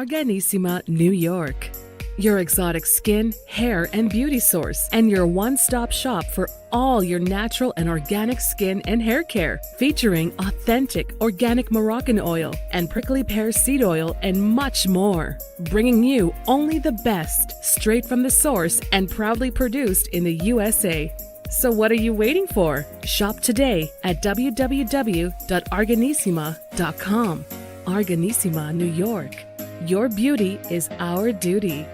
Arganissima, New York. Your exotic skin, hair, and beauty source, and your one-stop shop for all your natural and organic skin and hair care, featuring authentic organic Moroccan oil and prickly pear seed oil and much more. Bringing you only the best, straight from the source and proudly produced in the USA. So what are you waiting for? Shop today at www.arganissima.com. Arganissima, New York. Your beauty is our duty.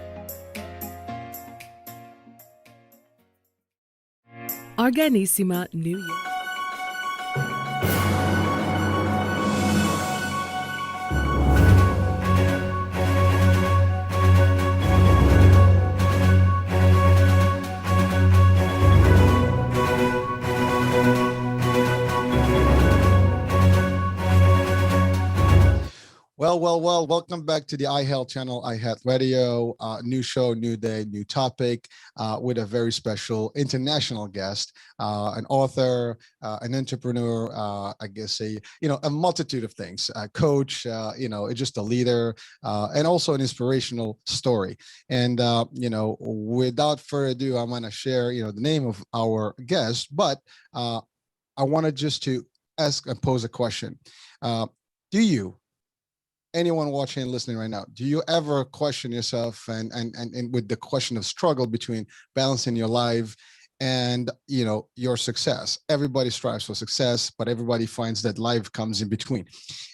Arganissima, New York. Well, welcome back to the iHealth channel, iHealth Radio. New show, new day, new topic, with a very special international guest, an author, an entrepreneur, a multitude of things, a coach, just a leader, and also an inspirational story. And, without further ado, I'm going to share, the name of our guest, but I wanted just to ask and pose a question. Anyone watching and listening right now, do you ever question yourself and with the question of struggle between balancing your life and your success? Everybody strives for success, but everybody finds that life comes in between,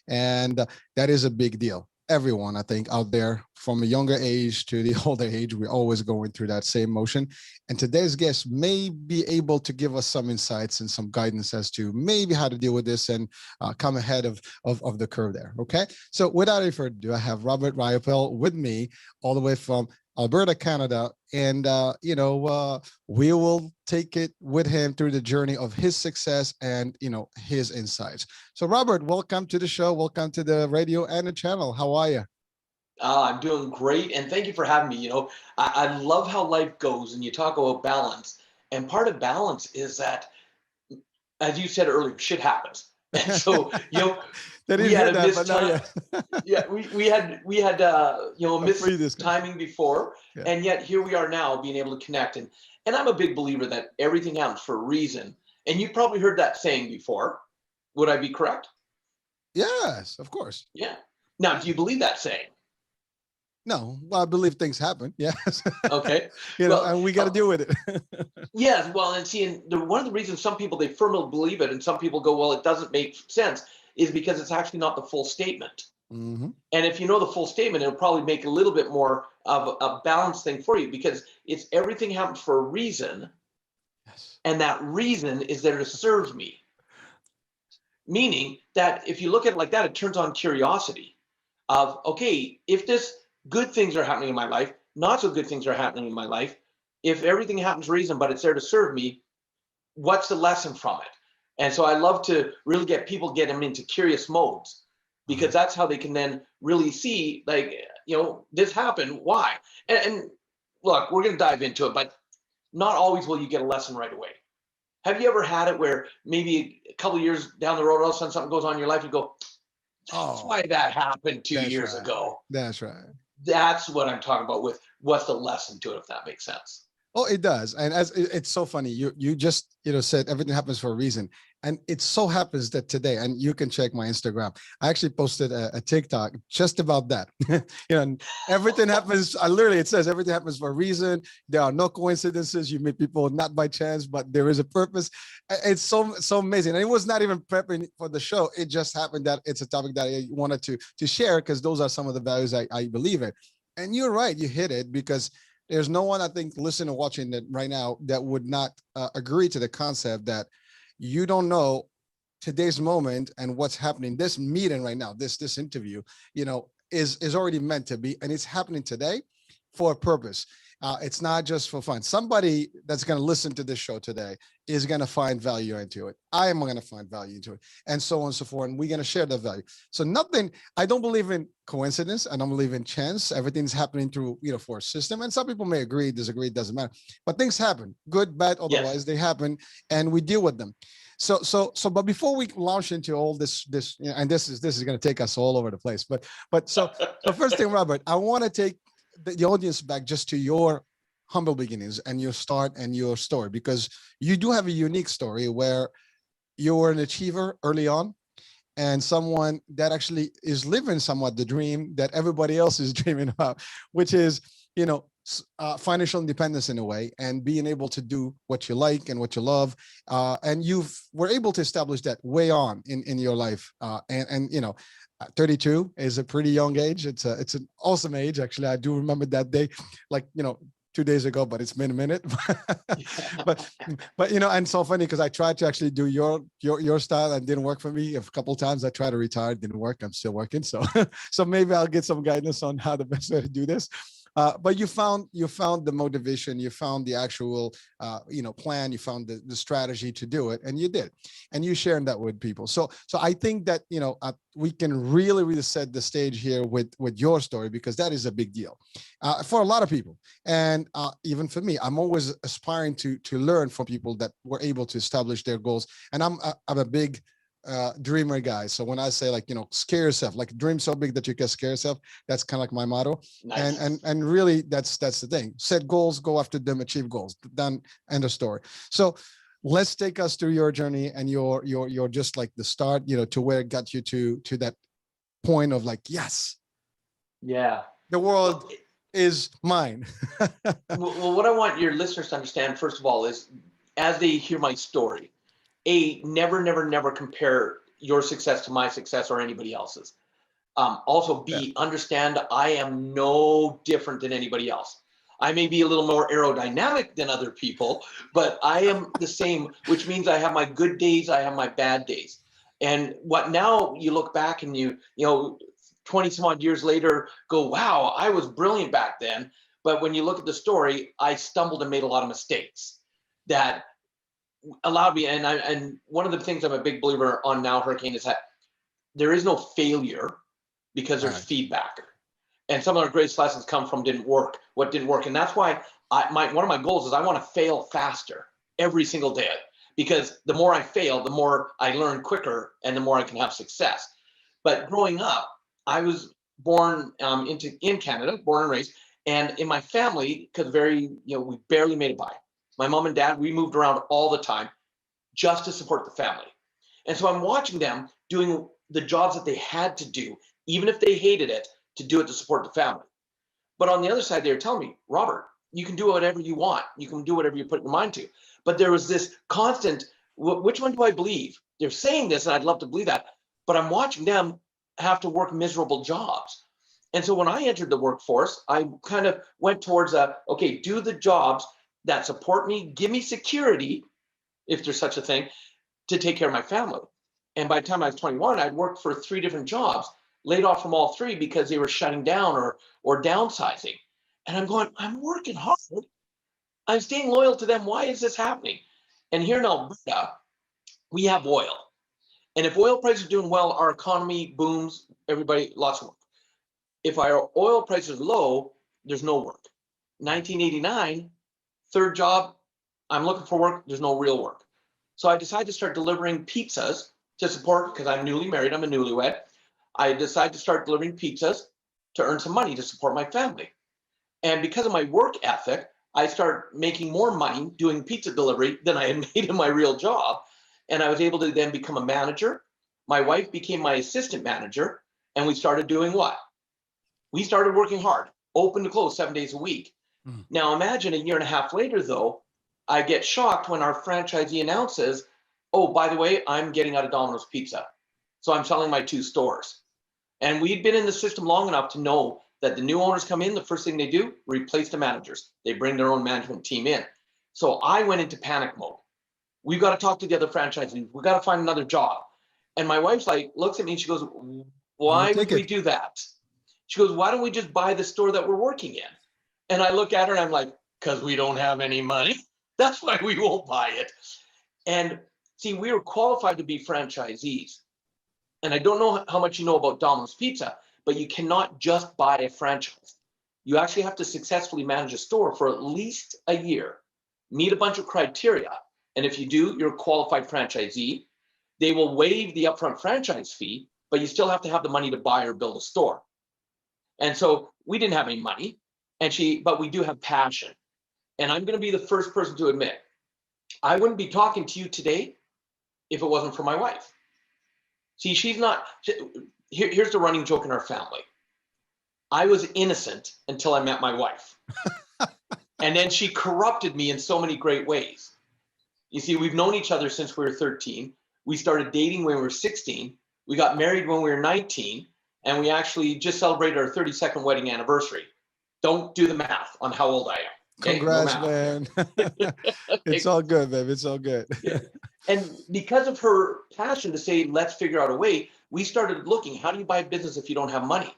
and that is a big deal. Everyone, I think, out there, from a younger age to the older age, we're always going through that same motion. And today's guest may be able to give us some insights and some guidance as to maybe how to deal with this and come ahead of the curve there. Okay. So without any further ado, I have Robert Riopel with me all the way from Alberta, Canada. And, we will take it with him through the journey of his success and, his insights. So Robert, welcome to the show. Welcome to the radio and the channel. How are you? I'm doing great. And thank you for having me. I love how life goes, and you talk about balance. And part of balance is that, as you said earlier, shit happens. And so, we had a missed time. Yeah, we had missed timing before, yeah. And yet here we are now being able to connect. And I'm a big believer that everything happens for a reason. And you've probably heard that saying before. Would I be correct? Yes, of course. Yeah. Now, do you believe that saying? No, well, I believe things happen. Yes. Okay. And we got to deal with it. Yes. Well, and see, one of the reasons some people, they firmly believe it, and some people go, well, it doesn't make sense, is because it's actually not the full statement. Mm-hmm. And if you know the full statement, it'll probably make a little bit more of a balanced thing for you, because it's everything happens for a reason. Yes. And that reason is there to serve me. Meaning that if you look at it like that, it turns on curiosity of, okay, if this good things are happening in my life, not so good things are happening in my life, if everything happens for a reason, but it's there to serve me, what's the lesson from it? And so I love to really get them into curious modes, because that's how they can then really see, this happened, why? And look, we're going to dive into it, but not always will you get a lesson right away. Have you ever had it where maybe a couple of years down the road, all of a sudden something goes on in your life, you go, that's why that happened 2 years ago. That's right. That's what I'm talking about with what's the lesson to it, if that makes sense. Oh, it does. And as it's so funny, you just said everything happens for a reason. And it so happens that today, and you can check my Instagram, I actually posted a TikTok just about that. Everything happens. It says everything happens for a reason. There are no coincidences. You meet people not by chance, but there is a purpose. It's so amazing. And it was not even prepping for the show. It just happened that it's a topic that I wanted to share, because those are some of the values I believe in. And you're right. You hit it, because there's no one, I think, listening or watching that right now that would not agree to the concept that you don't know today's moment and what's happening. This meeting right now, this interview, is already meant to be, and it's happening today for a purpose. It's not just for fun. Somebody that's going to listen to this show today is going to find value into it. I am going to find value into it, and so on and so forth. And we're going to share that value. So nothing, I don't believe in coincidence. I don't believe in chance. Everything's happening through, for a system. And some people may agree, disagree, it doesn't matter. But things happen, good, bad, otherwise Yes. they happen, and we deal with them. But before we launch into all this, and this is going to take us all over the place. So first thing, Robert, I want to take the audience back just to your humble beginnings and your start and your story, because you do have a unique story where you were an achiever early on and someone that actually is living somewhat the dream that everybody else is dreaming about, which is, financial independence in a way, and being able to do what you like and what you love. And were able to establish that way on in your life. 32 is a pretty young age. It's an awesome age. Actually, I do remember that day, 2 days ago, but it's been a minute. but and so funny because I tried to actually do your style and didn't work for me. A couple of times I tried to retire, it didn't work. I'm still working. So maybe I'll get some guidance on how the best way to do this. But you found the motivation, you found the actual, plan, you found the strategy to do it, and you did, and you sharing that with people. So I think that, we can really set the stage here with your story, because that is a big deal for a lot of people. And even for me, I'm always aspiring to learn from people that were able to establish their goals. And I'm a big dreamer guy. So when I say scare yourself, dream so big that you can scare yourself, that's kind of like my motto. Nice. And really that's the thing. Set goals, go after them, achieve goals. Done. End of story. So let's take us through your journey and your just like the start, to where it got you to that point of yes, Yeah. the world is mine. Well, what I want your listeners to understand, first of all, is as they hear my story, never compare your success to my success or anybody else's. Also, understand I am no different than anybody else. I may be a little more aerodynamic than other people, but I am the same, which means I have my good days, I have my bad days. And what now you look back and you 20 some odd years later go, wow, I was brilliant back then. But when you look at the story, I stumbled and made a lot of mistakes that allowed me, and one of the things I'm a big believer on now, Hurricane, is that there is no failure because there's feedback. And some of our greatest lessons come from what didn't work. And that's why one of my goals is I want to fail faster every single day, because the more I fail, the more I learn quicker and the more I can have success. But growing up, I was born in Canada, born and raised, and in my family, because we barely made it by. My mom and dad, we moved around all the time just to support the family. And so I'm watching them doing the jobs that they had to do, even if they hated it, to do it to support the family. But on the other side, they were telling me, Robert, you can do whatever you want. You can do whatever you put your mind to. But there was this constant, which one do I believe? They're saying this, and I'd love to believe that, but I'm watching them have to work miserable jobs. And so when I entered the workforce, I kind of went towards do the jobs that support me, give me security, if there's such a thing, to take care of my family. And by the time I was 21, I'd worked for 3 different jobs, laid off from all 3 because they were shutting down or downsizing. And I'm going, I'm working hard. I'm staying loyal to them. Why is this happening? And here in Alberta, we have oil. And if oil prices are doing well, our economy booms, everybody, lots of work. If our oil price is low, there's no work. 1989, third job, I'm looking for work, there's no real work. So I decided to start delivering pizzas to support, because I'm newly married, I'm a newlywed. I decided to start delivering pizzas to earn some money to support my family. And because of my work ethic, I started making more money doing pizza delivery than I had made in my real job. And I was able to then become a manager. My wife became my assistant manager, and we started doing what? We started working hard, open to close 7 days a week. Now imagine a year and a half later, though, I get shocked when our franchisee announces, oh, by the way, I'm getting out of Domino's Pizza. So I'm selling my 2 stores. And we'd been in the system long enough to know that the new owners come in, the first thing they do, replace the managers. They bring their own management team in. So I went into panic mode. We've got to talk to the other franchisees. We've got to find another job. And my wife's looks at me and she goes, why would we do that? She goes, why don't we just buy the store that we're working in? And I look at her and I'm like, because we don't have any money. That's why we won't buy it. And see, we were qualified to be franchisees. And I don't know how much you know about Domino's Pizza, but you cannot just buy a franchise. You actually have to successfully manage a store for at least a year, meet a bunch of criteria. And if you do, you're a qualified franchisee. They will waive the upfront franchise fee, but you still have to have the money to buy or build a store. And so we didn't have any money, but we do have passion. And I'm going to be the first person to admit, I wouldn't be talking to you today if it wasn't for my wife. See, here's the running joke in our family. I was innocent until I met my wife. And then she corrupted me in so many great ways. You see, we've known each other since we were 13. We started dating when we were 16. We got married when we were 19. And we actually just celebrated our 32nd wedding anniversary. Don't do the math on how old I am. Okay? Congrats, man. It's all good, babe. It's all good. Yeah. And because of her passion to say, let's figure out a way, we started looking, how do you buy a business if you don't have money?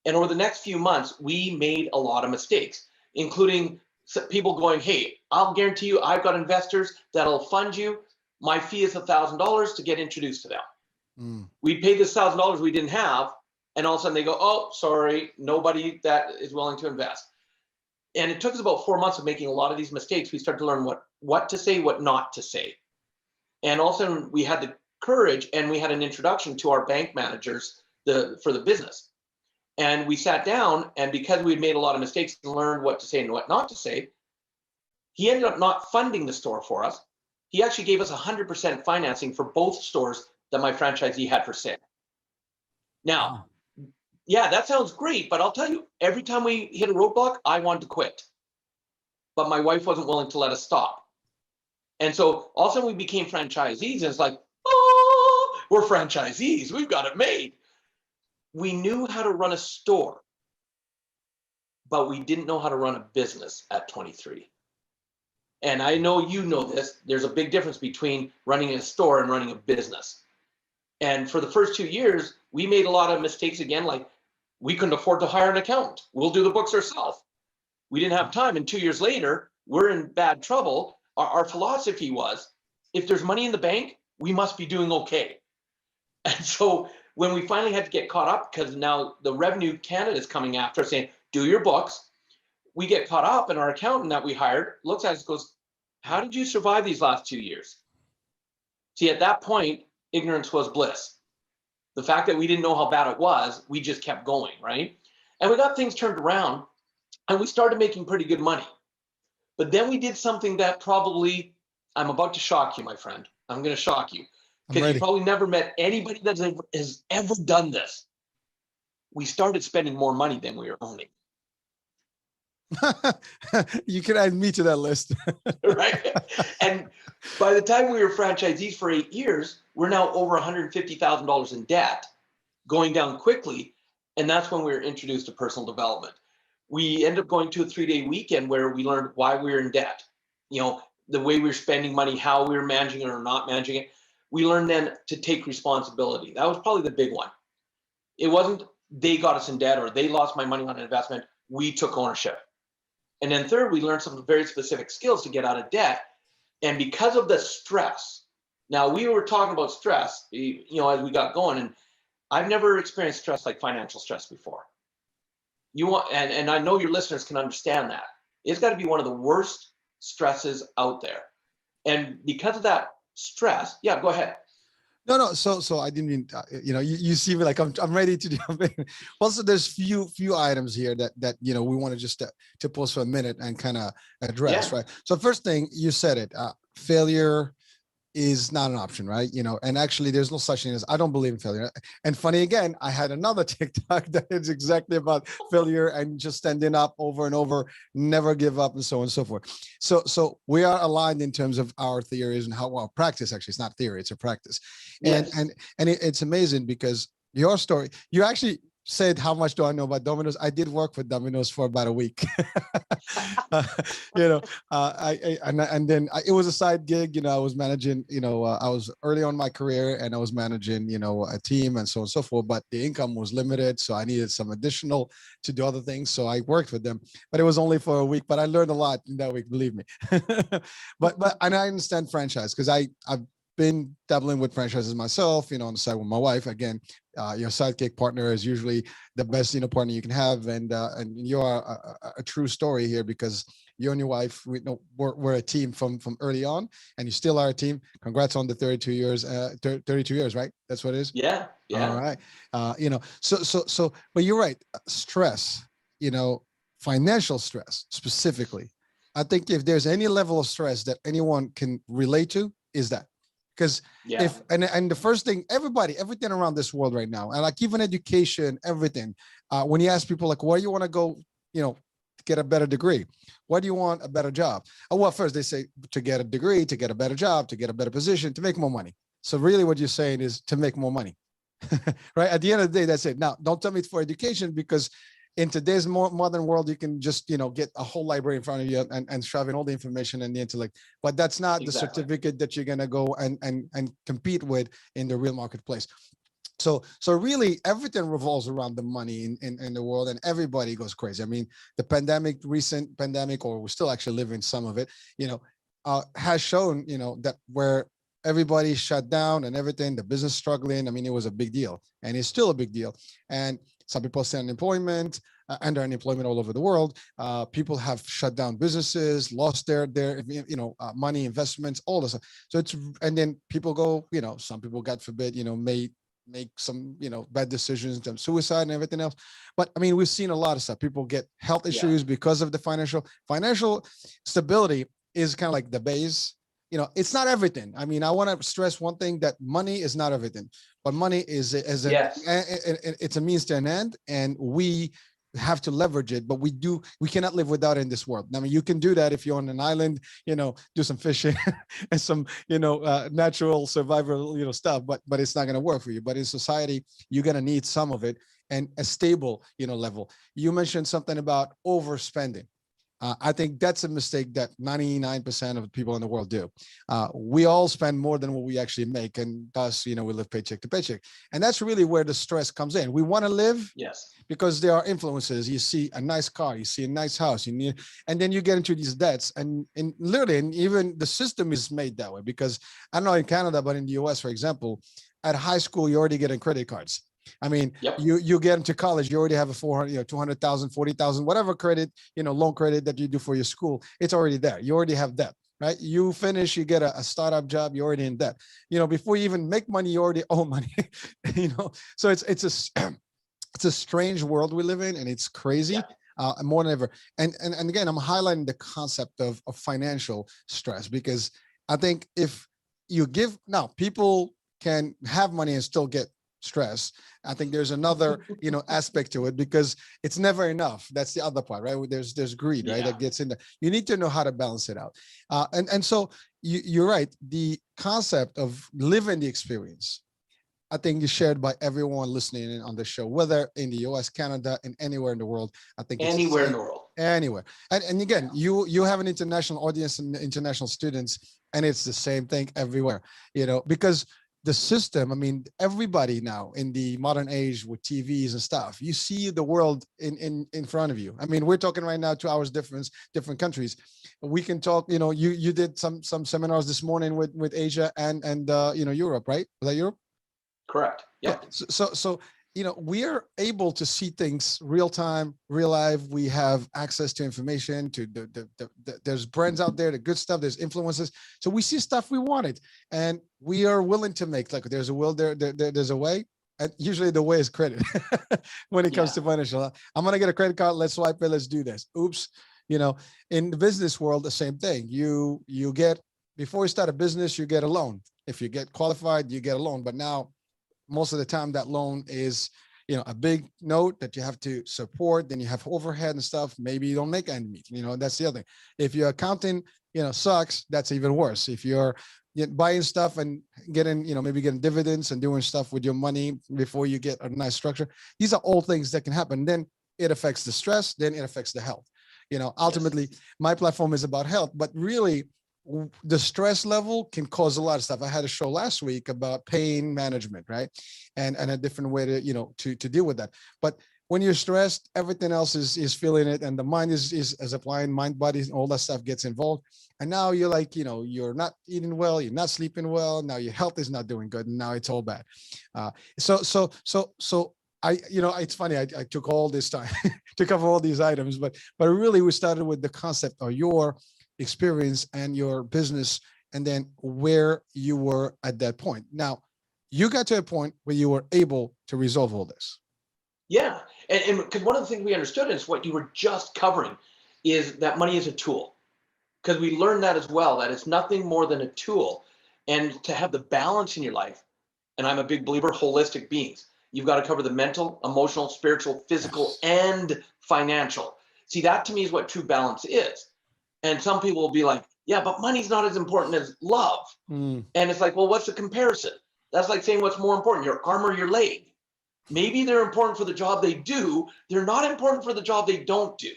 And over the next few months, we made a lot of mistakes, including people going, hey, I'll guarantee you, I've got investors that'll fund you. My fee is $1,000 to get introduced to them. We paid this $1,000 we didn't have. And all of a sudden they go, oh, sorry, nobody that is willing to invest. And it took us about 4 months of making a lot of these mistakes. We started to learn what to say, what not to say. And all of a sudden we had the courage and we had an introduction to our bank managers for the business. And we sat down, and because we had made a lot of mistakes and learned what to say and what not to say, he ended up not funding the store for us. He actually gave us 100% financing for both stores that my franchisee had for sale. Now, yeah, that sounds great, but I'll tell you, every time we hit a roadblock, I wanted to quit. But my wife wasn't willing to let us stop. And so all of a sudden we became franchisees, and it's like, oh, we're franchisees. We've got it made. We knew how to run a store, but we didn't know how to run a business at 23. And I know you know this. There's a big difference between running a store and running a business. And for the first 2 years, we made a lot of mistakes again, like we couldn't afford to hire an accountant. We'll do the books ourselves. We didn't have time. And 2 years later, we're in bad trouble. Our philosophy was, if there's money in the bank, we must be doing okay. And so when we finally had to get caught up, because now the Revenue Canada is coming after us saying, do your books, we get caught up, and our accountant that we hired looks at us and goes, how did you survive these last 2 years? See, at that point, ignorance was bliss. The fact that we didn't know how bad it was, we just kept going, right? And we got things turned around, and we started making pretty good money. But then we did something that probably, I'm about to shock you, my friend. I'm going to shock you. Because you probably never met anybody that has ever done this. We started spending more money than we were earning. You can add me to that list. Right? And by the time we were franchisees for 8 years, we're now over $150,000 in debt, going down quickly. And that's when we were introduced to personal development. We ended up going to a 3-day weekend where we learned why we were in debt. You know, the way we were spending money, how we were managing it or not managing it. We learned then to take responsibility. That was probably the big one. It wasn't they got us in debt or they lost my money on an investment. We took ownership. And then third, we learned some very specific skills to get out of debt. And because of the stress, now we were talking about stress, you know, as we got going, and I've never experienced stress like financial stress before. And I know your listeners can understand that. It's got to be one of the worst stresses out there. And because of that stress, yeah, go ahead. No. So I didn't mean, you see me like I'm ready to jump in. Also, there's few items here that we want to just to pause for a minute and kind of address, right? So first thing, you said it, failure is not an option, right? And actually there's no such thing as, I don't believe in failure. And funny again, I had another TikTok that is exactly about failure and just standing up over and over, never give up, and so on and so forth. So we are aligned in terms of our theories and how well practice. Actually, it's not theory, it's a practice. Yes. And it's amazing because your story, you actually, said, how much do I know about Domino's? I did work for Domino's for about a week. uh, you know, and then it was a side gig. I was managing. I was early on in my career, and I was managing. A team and so on and so forth. But the income was limited, so I needed some additional to do other things. So I worked with them, but it was only for a week. But I learned a lot in that week, believe me. but and I understand franchise because I've been dabbling with franchises myself, on the side with my wife. Again, your sidekick partner is usually the best, partner you can have. And you are a true story here because you and your wife, we're a team from early on, and you still are a team. Congrats on the 32 years, 32 years, right? That's what it is. Yeah. Yeah. All right. But you're right. Stress, financial stress specifically. I think if there's any level of stress that anyone can relate to, is that. Because if and the first thing, everything around this world right now, and like even education, everything, when you ask people like, where do you want to go, to get a better degree? Why do you want a better job? Well, first they say to get a degree, to get a better job, to get a better position, to make more money. So really what you're saying is to make more money, right? At the end of the day, that's it. Now, don't tell me it's for education, because in today's modern world, you can just, get a whole library in front of you and shove in all the information and the intellect. But that's not the certificate that you're going to go and compete with in the real marketplace. So really everything revolves around the money in the world, and everybody goes crazy. I mean, the recent pandemic, or we're still actually living some of it, has shown, that where everybody shut down and everything, the business struggling. I mean, it was a big deal, and it's still a big deal. And some people see unemployment, under unemployment all over the world. People have shut down businesses, lost their money, investments, all this. So and then people go, some people, God forbid, may make some, bad decisions, suicide and everything else. But I mean, we've seen a lot of stuff. People get health issues because of the financial stability is kind of like the base. It's not everything. I mean, I want to stress one thing, that money is not everything, but money is it's a means to an end, and we have to leverage it, but we cannot live without it in this world. I mean, you can do that if you're on an island, do some fishing and some, natural survival, stuff, but it's not going to work for you. But in society, you're going to need some of it, and a stable, level. You mentioned something about overspending. I think that's a mistake that 99% of people in the world do. We all spend more than what we actually make, and thus, we live paycheck to paycheck. And that's really where the stress comes in. We want to live, because there are influences. You see a nice car, you see a nice house, and then you get into these debts, and literally, and even the system is made that way. Because I don't know in Canada, but in the US, for example, at high school, you're already getting credit cards. I mean, you get into college, you already have a 400, 200,000, 40,000, whatever credit, loan credit that you do for your school. It's already there. You already have debt, right? You finish, you get a startup job, you're already in debt. Before you even make money, you already owe money. So it's a strange world we live in, and it's crazy. More than ever. And again, I'm highlighting the concept of financial stress, because I think if you now people can have money and still get stress. I think there's another, aspect to it, because it's never enough. That's the other part, right? There's greed, right? That gets in there. You need to know how to balance it out. And so you're right. The concept of living the experience, I think, is shared by everyone listening in on the show, whether in the US, Canada, and anywhere in the world. I think anywhere in the world. Anywhere. And again, you have an international audience and international students, and it's the same thing everywhere, because the system, I mean, everybody now in the modern age with TVs and stuff, you see the world in front of you. I mean, we're talking right now 2 hours difference, different countries. We can talk, you did some seminars this morning with Asia and Europe, right? Was that Europe? Correct. Yeah. So we are able to see things real time, real live. We have access to information, to there's brands out there, the good stuff, there's influences. So we see stuff we wanted, and we are willing to make, like, there's a will, there's a way. And usually the way is credit when it comes to financial. I'm going to get a credit card. Let's swipe it. Let's do this. Oops. In the business world, the same thing. You get, before you start a business, you get a loan. If you get qualified, you get a loan. But now, most of the time, that loan is, a big note that you have to support. Then you have overhead and stuff. Maybe you don't make ends meet. That's the other thing. If you're accounting, sucks, that's even worse. If you're buying stuff and getting, maybe getting dividends and doing stuff with your money before you get a nice structure, these are all things that can happen. Then it affects the stress, then it affects the health. Ultimately, my platform is about health, but really the stress level can cause a lot of stuff. I had a show last week about pain management, right? And a different way to, to deal with that. But when you're stressed, everything else is feeling it. And the mind is applying, mind, body, all that stuff gets involved. And now you're like, you're not eating well, you're not sleeping well. Now your health is not doing good. And now it's all bad. So it's funny. I took all this time to cover all these items, but really we started with the concept of your experience and your business, and then where you were at that point. Now, you got to a point where you were able to resolve all this. Yeah, and because one of the things we understood is what you were just covering is that money is a tool. Because we learned that as well, that it's nothing more than a tool. And to have the balance in your life, and I'm a big believer, holistic beings. You've got to cover the mental, emotional, spiritual, physical, and financial. See, that to me is what true balance is. And some people will be like, yeah, but money's not as important as love. And it's like, well, what's the comparison? That's like saying what's more important, your arm or your leg? Maybe they're important for the job they do. They're not important for the job they don't do.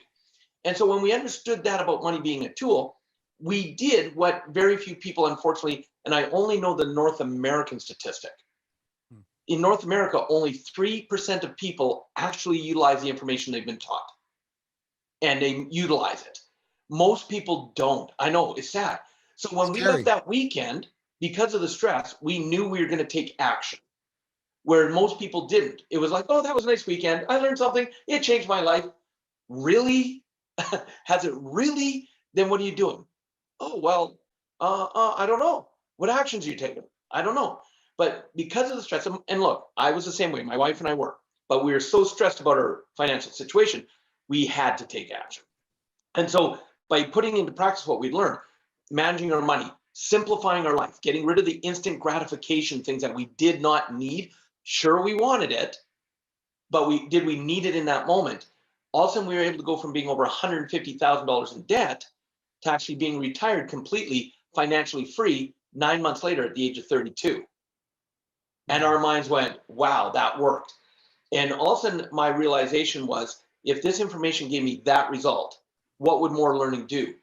And so when we understood that about money being a tool, we did what very few people, unfortunately, and I only know the North American statistic. In North America, only 3% of people actually utilize the information they've been taught. And they utilize it. Most people don't. I know, it's sad. So when we left that weekend, because of the stress, we knew we were going to take action. Where most people didn't. It was like, oh, that was a nice weekend. I learned something. It changed my life. Really? Has it really? Then what are you doing? Oh, well, I don't know. What actions are you taking? I don't know. But because of the stress, and look, I was the same way. My wife and I were. But we were so stressed about our financial situation, we had to take action. And so by putting into practice what we learned, managing our money, simplifying our life, getting rid of the instant gratification things that we did not need. Sure, we wanted it, but did we need it in that moment? All of a sudden, we were able to go from being over $150,000 in debt to actually being retired completely, financially free 9 months later at the age of 32. And our minds went, wow, that worked. And all of a sudden, my realization was, if this information gave me that result, what would more learning do?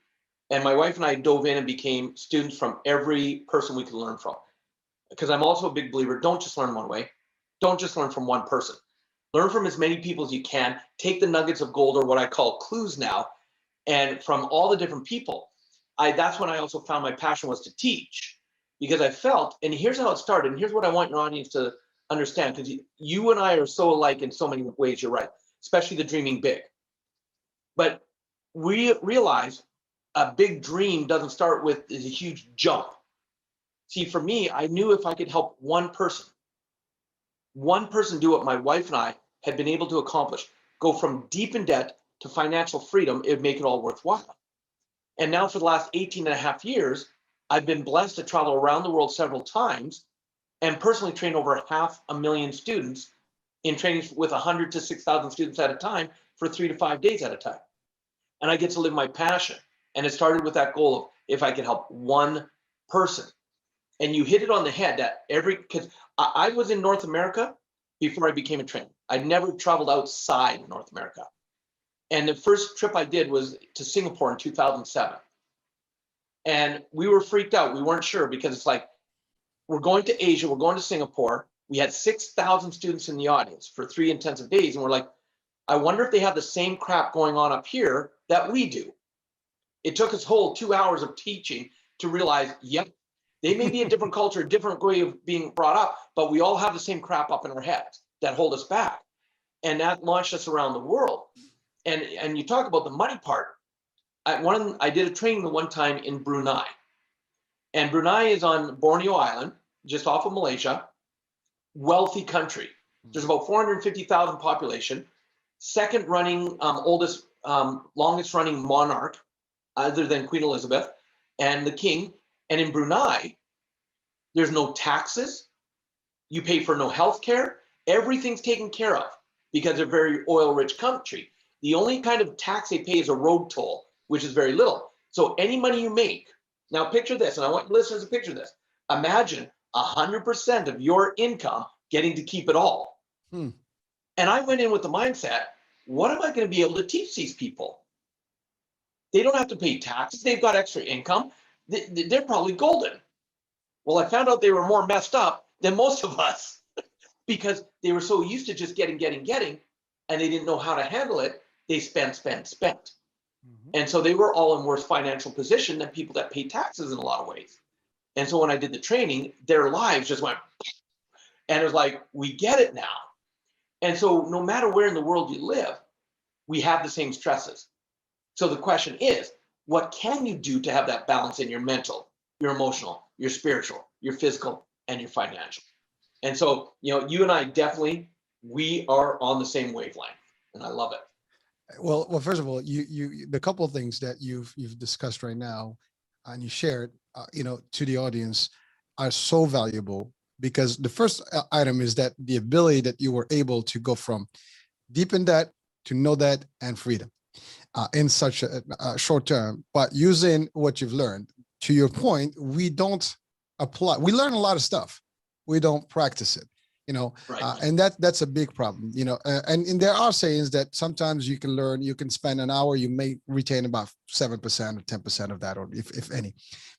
And my wife and I dove in and became students from every person we could learn from. Because I'm also a big believer, don't just learn one way. Don't just learn from one person. Learn from as many people as you can. Take the nuggets of gold, or what I call clues now, and from all the different people. That's when I also found my passion was to teach, because I felt, and here's how it started, and here's what I want your audience to understand, because you and I are so alike in so many ways, you're right, especially the dreaming big. But we realize a big dream doesn't start with a huge jump. See, for me, I knew if I could help one person do what my wife and I had been able to accomplish, go from deep in debt to financial freedom, it would make it all worthwhile. And now for the last 18 and a half years, I've been blessed to travel around the world several times and personally train over 500,000 students in trainings with 100 to 6,000 students at a time for 3 to 5 days at a time. And I get to live my passion. And it started with that goal of if I could help one person. And you hit it on the head that because I was in North America before I became a trainer. I'd never traveled outside North America. And the first trip I did was to Singapore in 2007. And we were freaked out. We weren't sure, because it's like, we're going to Asia, we're going to Singapore. We had 6,000 students in the audience for 3 intensive days. And we're like, I wonder if they have the same crap going on up here that we do. It took us whole 2 hours of teaching to realize, yep, they may be a different culture, a different way of being brought up, but we all have the same crap up in our heads that hold us back. And that launched us around the world. And you talk about the money part. I did a training the one time in Brunei. And Brunei is on Borneo Island, just off of Malaysia. Wealthy country. There's about 450,000 population. Second running, longest running monarch, other than Queen Elizabeth and the king. And in Brunei, there's no taxes. You pay for no health care. Everything's taken care of because they're a very oil-rich country. The only kind of tax they pay is a road toll, which is very little. So any money you make, now picture this, and I want listeners to picture this. Imagine 100% of your income getting to keep it all. Hmm. And I went in with the mindset, what am I going to be able to teach these people? They don't have to pay taxes. They've got extra income. They're probably golden. Well, I found out they were more messed up than most of us because they were so used to just getting, and they didn't know how to handle it. They spent. Mm-hmm. And so they were all in worse financial position than people that pay taxes in a lot of ways. And so when I did the training, their lives just went, and it was like, we get it now. And so no matter where in the world you live, we have the same stresses. So the question is, what can you do to have that balance in your mental, your emotional, your spiritual, your physical, and your financial? And so, you and I definitely, we are on the same wavelength, and I love it. Well, first of all, the couple of things that you've discussed right now, and you shared, to the audience, are so valuable, because the first item is that the ability that you were able to go from deep in debt to no debt and freedom in such a short term, but using what you've learned. To your point, we don't apply. We learn a lot of stuff, we don't practice it. Right. And that's a big problem. And there are sayings that sometimes you can spend an hour, you may retain about 7% or 10% of that, or if any.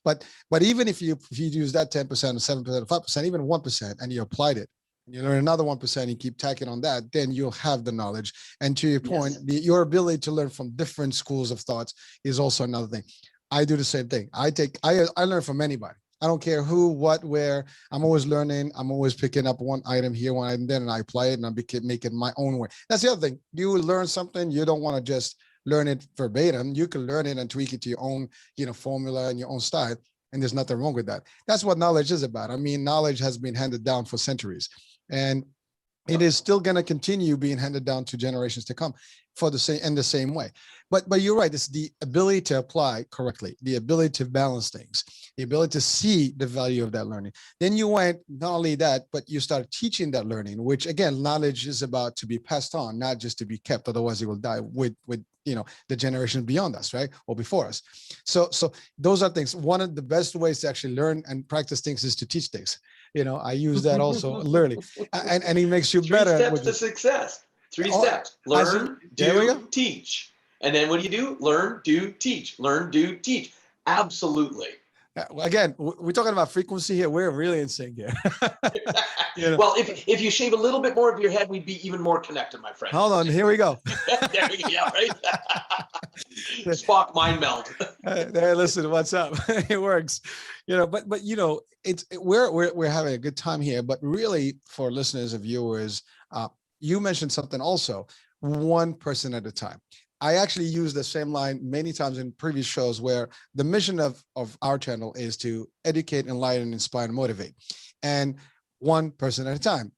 But even if you use that 10% or 7% or 5%, even 1%, and you applied it, and you learn another 1%, you keep tacking on that, then you'll have the knowledge. And to your point, your ability to learn from different schools of thoughts is also another thing. I do the same thing. I learn from anybody. I don't care who, what, where. I'm always learning. I'm always picking up one item here, one item there, and I apply it, and I make it my own way. That's the other thing. You learn something, you don't want to just learn it verbatim. You can learn it and tweak it to your own, formula and your own style. And there's nothing wrong with that. That's what knowledge is about. I mean, knowledge has been handed down for centuries, and it is still going to continue being handed down to generations to come in the same way. But you're right. It's the ability to apply correctly, the ability to balance things, the ability to see the value of that learning. Then you went, not only that, but you started teaching that learning, which again, knowledge is about to be passed on, not just to be kept. Otherwise it will die with the generations beyond us, right? Or before us. So those are things. One of the best ways to actually learn and practice things is to teach things. I use that also literally, and it makes you better. 3 steps to success. 3 steps. Learn, do, teach. And then what do? Learn, do, teach. Learn, do, teach. Absolutely. Again, we're talking about frequency here. We're really in sync here. Well, if you shave a little bit more of your head, we'd be even more connected, my friend. Hold on, here we go. There we go, right? Spock mind meld. There, listen, what's up? It works. But we're having a good time here. But really, for listeners and viewers, you mentioned something also, one person at a time. I actually use the same line many times in previous shows, where the mission of our channel is to educate, enlighten, inspire, and motivate. And one person at a time.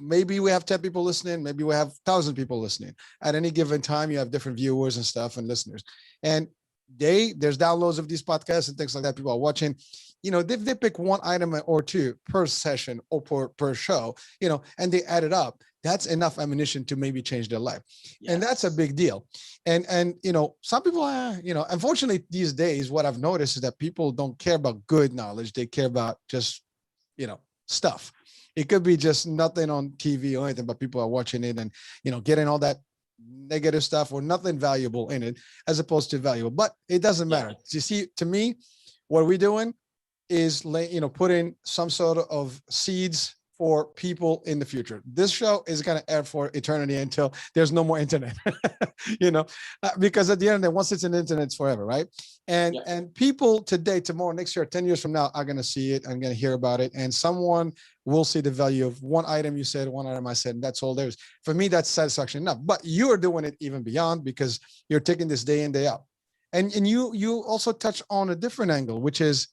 Maybe we have 10 people listening. Maybe we have 1,000 people listening. At any given time, you have different viewers and stuff and listeners. And there's downloads of these podcasts and things like that. People are watching. They pick one item or two per session or per show, and they add it up. That's enough ammunition to maybe change their life. Yes. And that's a big deal. And some people, unfortunately these days, what I've noticed is that people don't care about good knowledge. They care about just, stuff. It could be just nothing on TV or anything, but people are watching it and, getting all that negative stuff or nothing valuable in it, as opposed to valuable. But it doesn't matter. You see, to me, what we're doing is, putting some sort of seeds for people in the future. This show is going to air for eternity until there's no more internet, because at the end of the day, once it's in the internet, it's forever, right? And people today, tomorrow, next year, 10 years from now, are going to see it. I'm going to hear about it. And someone will see the value of one item you said, one item I said, and that's all there is. For me, that's satisfaction enough. But you're doing it even beyond, because you're taking this day in, day out. And you also touch on a different angle, which is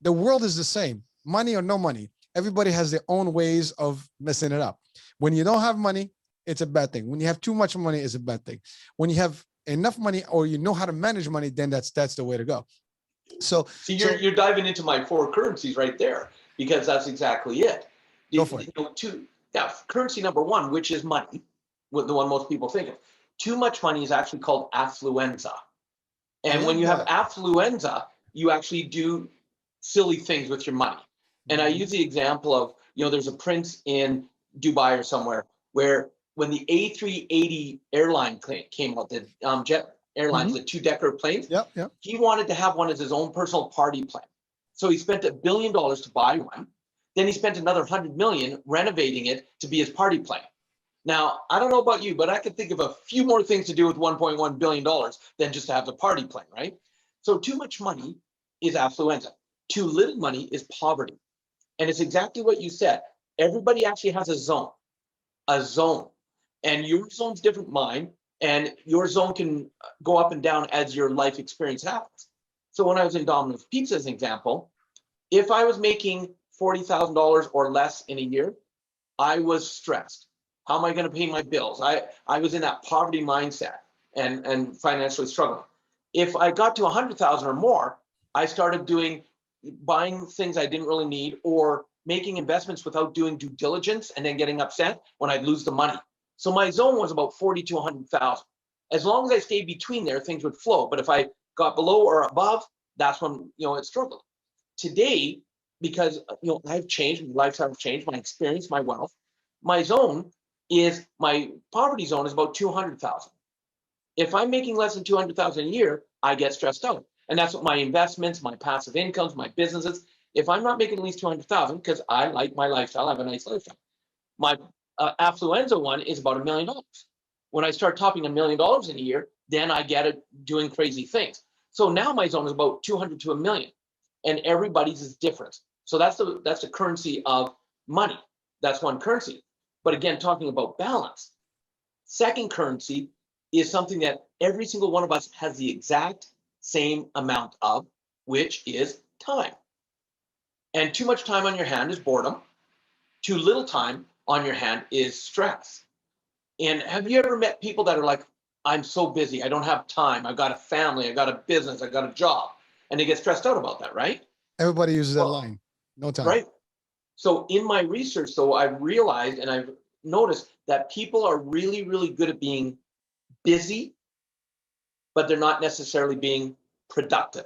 the world is the same, money or no money. Everybody has their own ways of messing it up. When you don't have money, it's a bad thing. When you have too much money, it's a bad thing. When you have enough money, or you know how to manage money, then that's the way to go. So you're diving into my 4 currencies right there, because that's exactly it. Go for it. Currency number 1, which is money, the one most people think of. Too much money is actually called affluenza. And when love you have that. affluenza, you actually do silly things with your money. And I use the example of, there's a prince in Dubai or somewhere where when the A380 airline came out, the jet airlines, Mhm. the two-decker planes, Yep, yep. he wanted to have one as his own personal party plane. So he spent $1 billion to buy one. Then he spent another 100 million renovating it to be his party plane. Now, I don't know about you, but I could think of a few more things to do with $1.1 billion than just to have the party plane, right? So too much money is affluenza. Too little money is poverty. And it's exactly what you said. Everybody actually has a zone. And your zone's different than mine, and your zone can go up and down as your life experience happens. So when I was in Domino's Pizza, as an example, if I was making $40,000 or less in a year, I was stressed. How am I going to pay my bills? I was in that poverty mindset and financially struggling. If I got to 100,000 or more, I started buying things I didn't really need or making investments without doing due diligence and then getting upset when I'd lose the money. So my zone was about 40 to 100,000. As long as I stayed between there, things would flow. But if I got below or above, that's when, it struggled. Today, because, I've changed, my lifestyle's changed, my experience, my wealth, my poverty zone is about 200,000. If I'm making less than 200,000 a year, I get stressed out. And that's what my investments, my passive incomes, my businesses, if I'm not making at least 200,000, because I like my lifestyle, I have a nice lifestyle. My affluenza one is about $1 million. When I start topping $1 million in a year, then I get it doing crazy things. So now my zone is about 200 to $1 million, and everybody's is different. So that's the currency of money. That's one currency. But again, talking about balance, second currency is something that every single one of us has the exact same amount of, which is time. And too much time on your hand is boredom. Too little time on your hand is stress. And have you ever met people that are like, I'm so busy, I don't have time, I've got a family, I've got a business, I've got a job, and they get stressed out about that, right? Everybody uses that line. No time. Right. So in my research, though, I've realized and I've noticed that people are really, really good at being busy, but they're not necessarily being productive.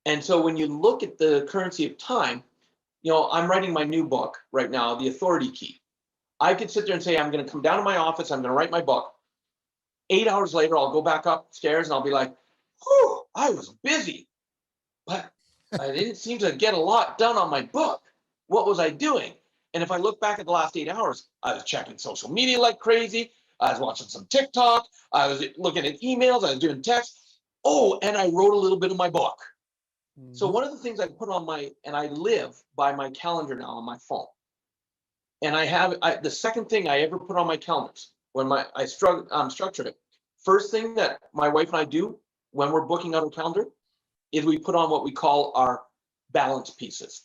And so when you look at the currency of time, I'm writing my new book right now, The Authority Key. I could sit there and say, I'm going to come down to my office, I'm going to write my book. 8 hours later, I'll go back upstairs and I'll be like, whew, I was busy, but I didn't seem to get a lot done on my book. What was I doing? And if I look back at the last 8 hours, I was checking social media like crazy. I was watching some TikTok. I was looking at emails. I was doing texts. Oh, and I wrote a little bit of my book. So one of the things I put on and I live by my calendar now on my phone. And the second thing I ever put on my calendars when I structured it. First thing that my wife and I do when we're booking out a calendar is we put on what we call our balance pieces.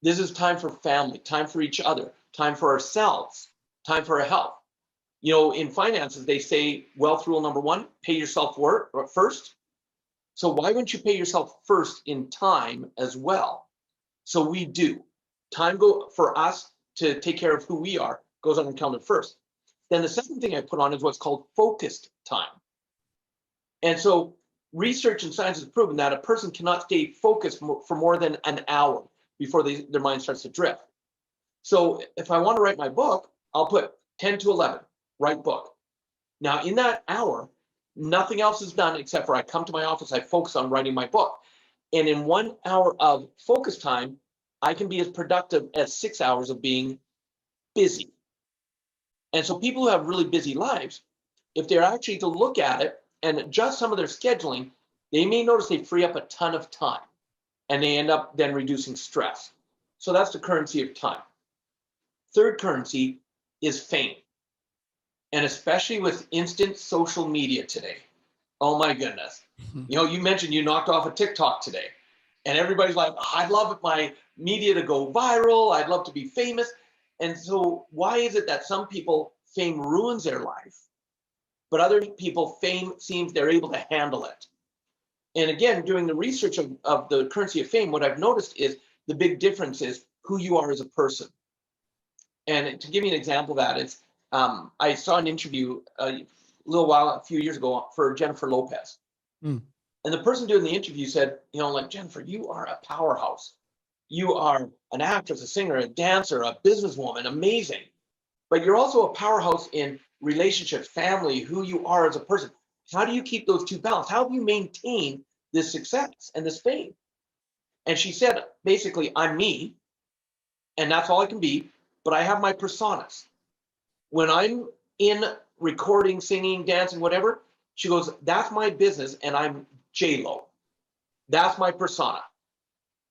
This is time for family, time for each other, time for ourselves, time for our health. In finances, they say wealth rule number 1, pay yourself first. So why wouldn't you pay yourself first in time as well? So we do. Time for us to take care of who we are goes on the calendar first. Then the second thing I put on is what's called focused time. And so research and science has proven that a person cannot stay focused for more than an hour before their mind starts to drift. So if I want to write my book, I'll put 10 to 11, write book. Now in that hour, nothing else is done except for I come to my office, I focus on writing my book. And in 1 hour of focus time, I can be as productive as 6 hours of being busy. And so people who have really busy lives, if they're actually to look at it and adjust some of their scheduling, they may notice they free up a ton of time and they end up then reducing stress. So that's the currency of time. Third currency is fame. And especially with instant social media today. Oh my goodness. You mentioned you knocked off a TikTok today. And everybody's like, I'd love my media to go viral. I'd love to be famous. And so why is it that some people fame ruins their life, but other people fame seems they're able to handle it? And again, doing the research of the currency of fame, what I've noticed is the big difference is who you are as a person. And to give you an example of that, it's I saw an interview a few years ago for Jennifer Lopez. Mm. And the person doing the interview said, like, Jennifer, you are a powerhouse. You are an actress, a singer, a dancer, a businesswoman, amazing. But you're also a powerhouse in relationships, family, who you are as a person. How do you keep those two balanced? How have you maintained this success and this fame? And she said, basically, I'm me, and that's all I can be, but I have my personas. When I'm in recording, singing, dancing, whatever, she goes, that's my business, and I'm J-Lo. That's my persona.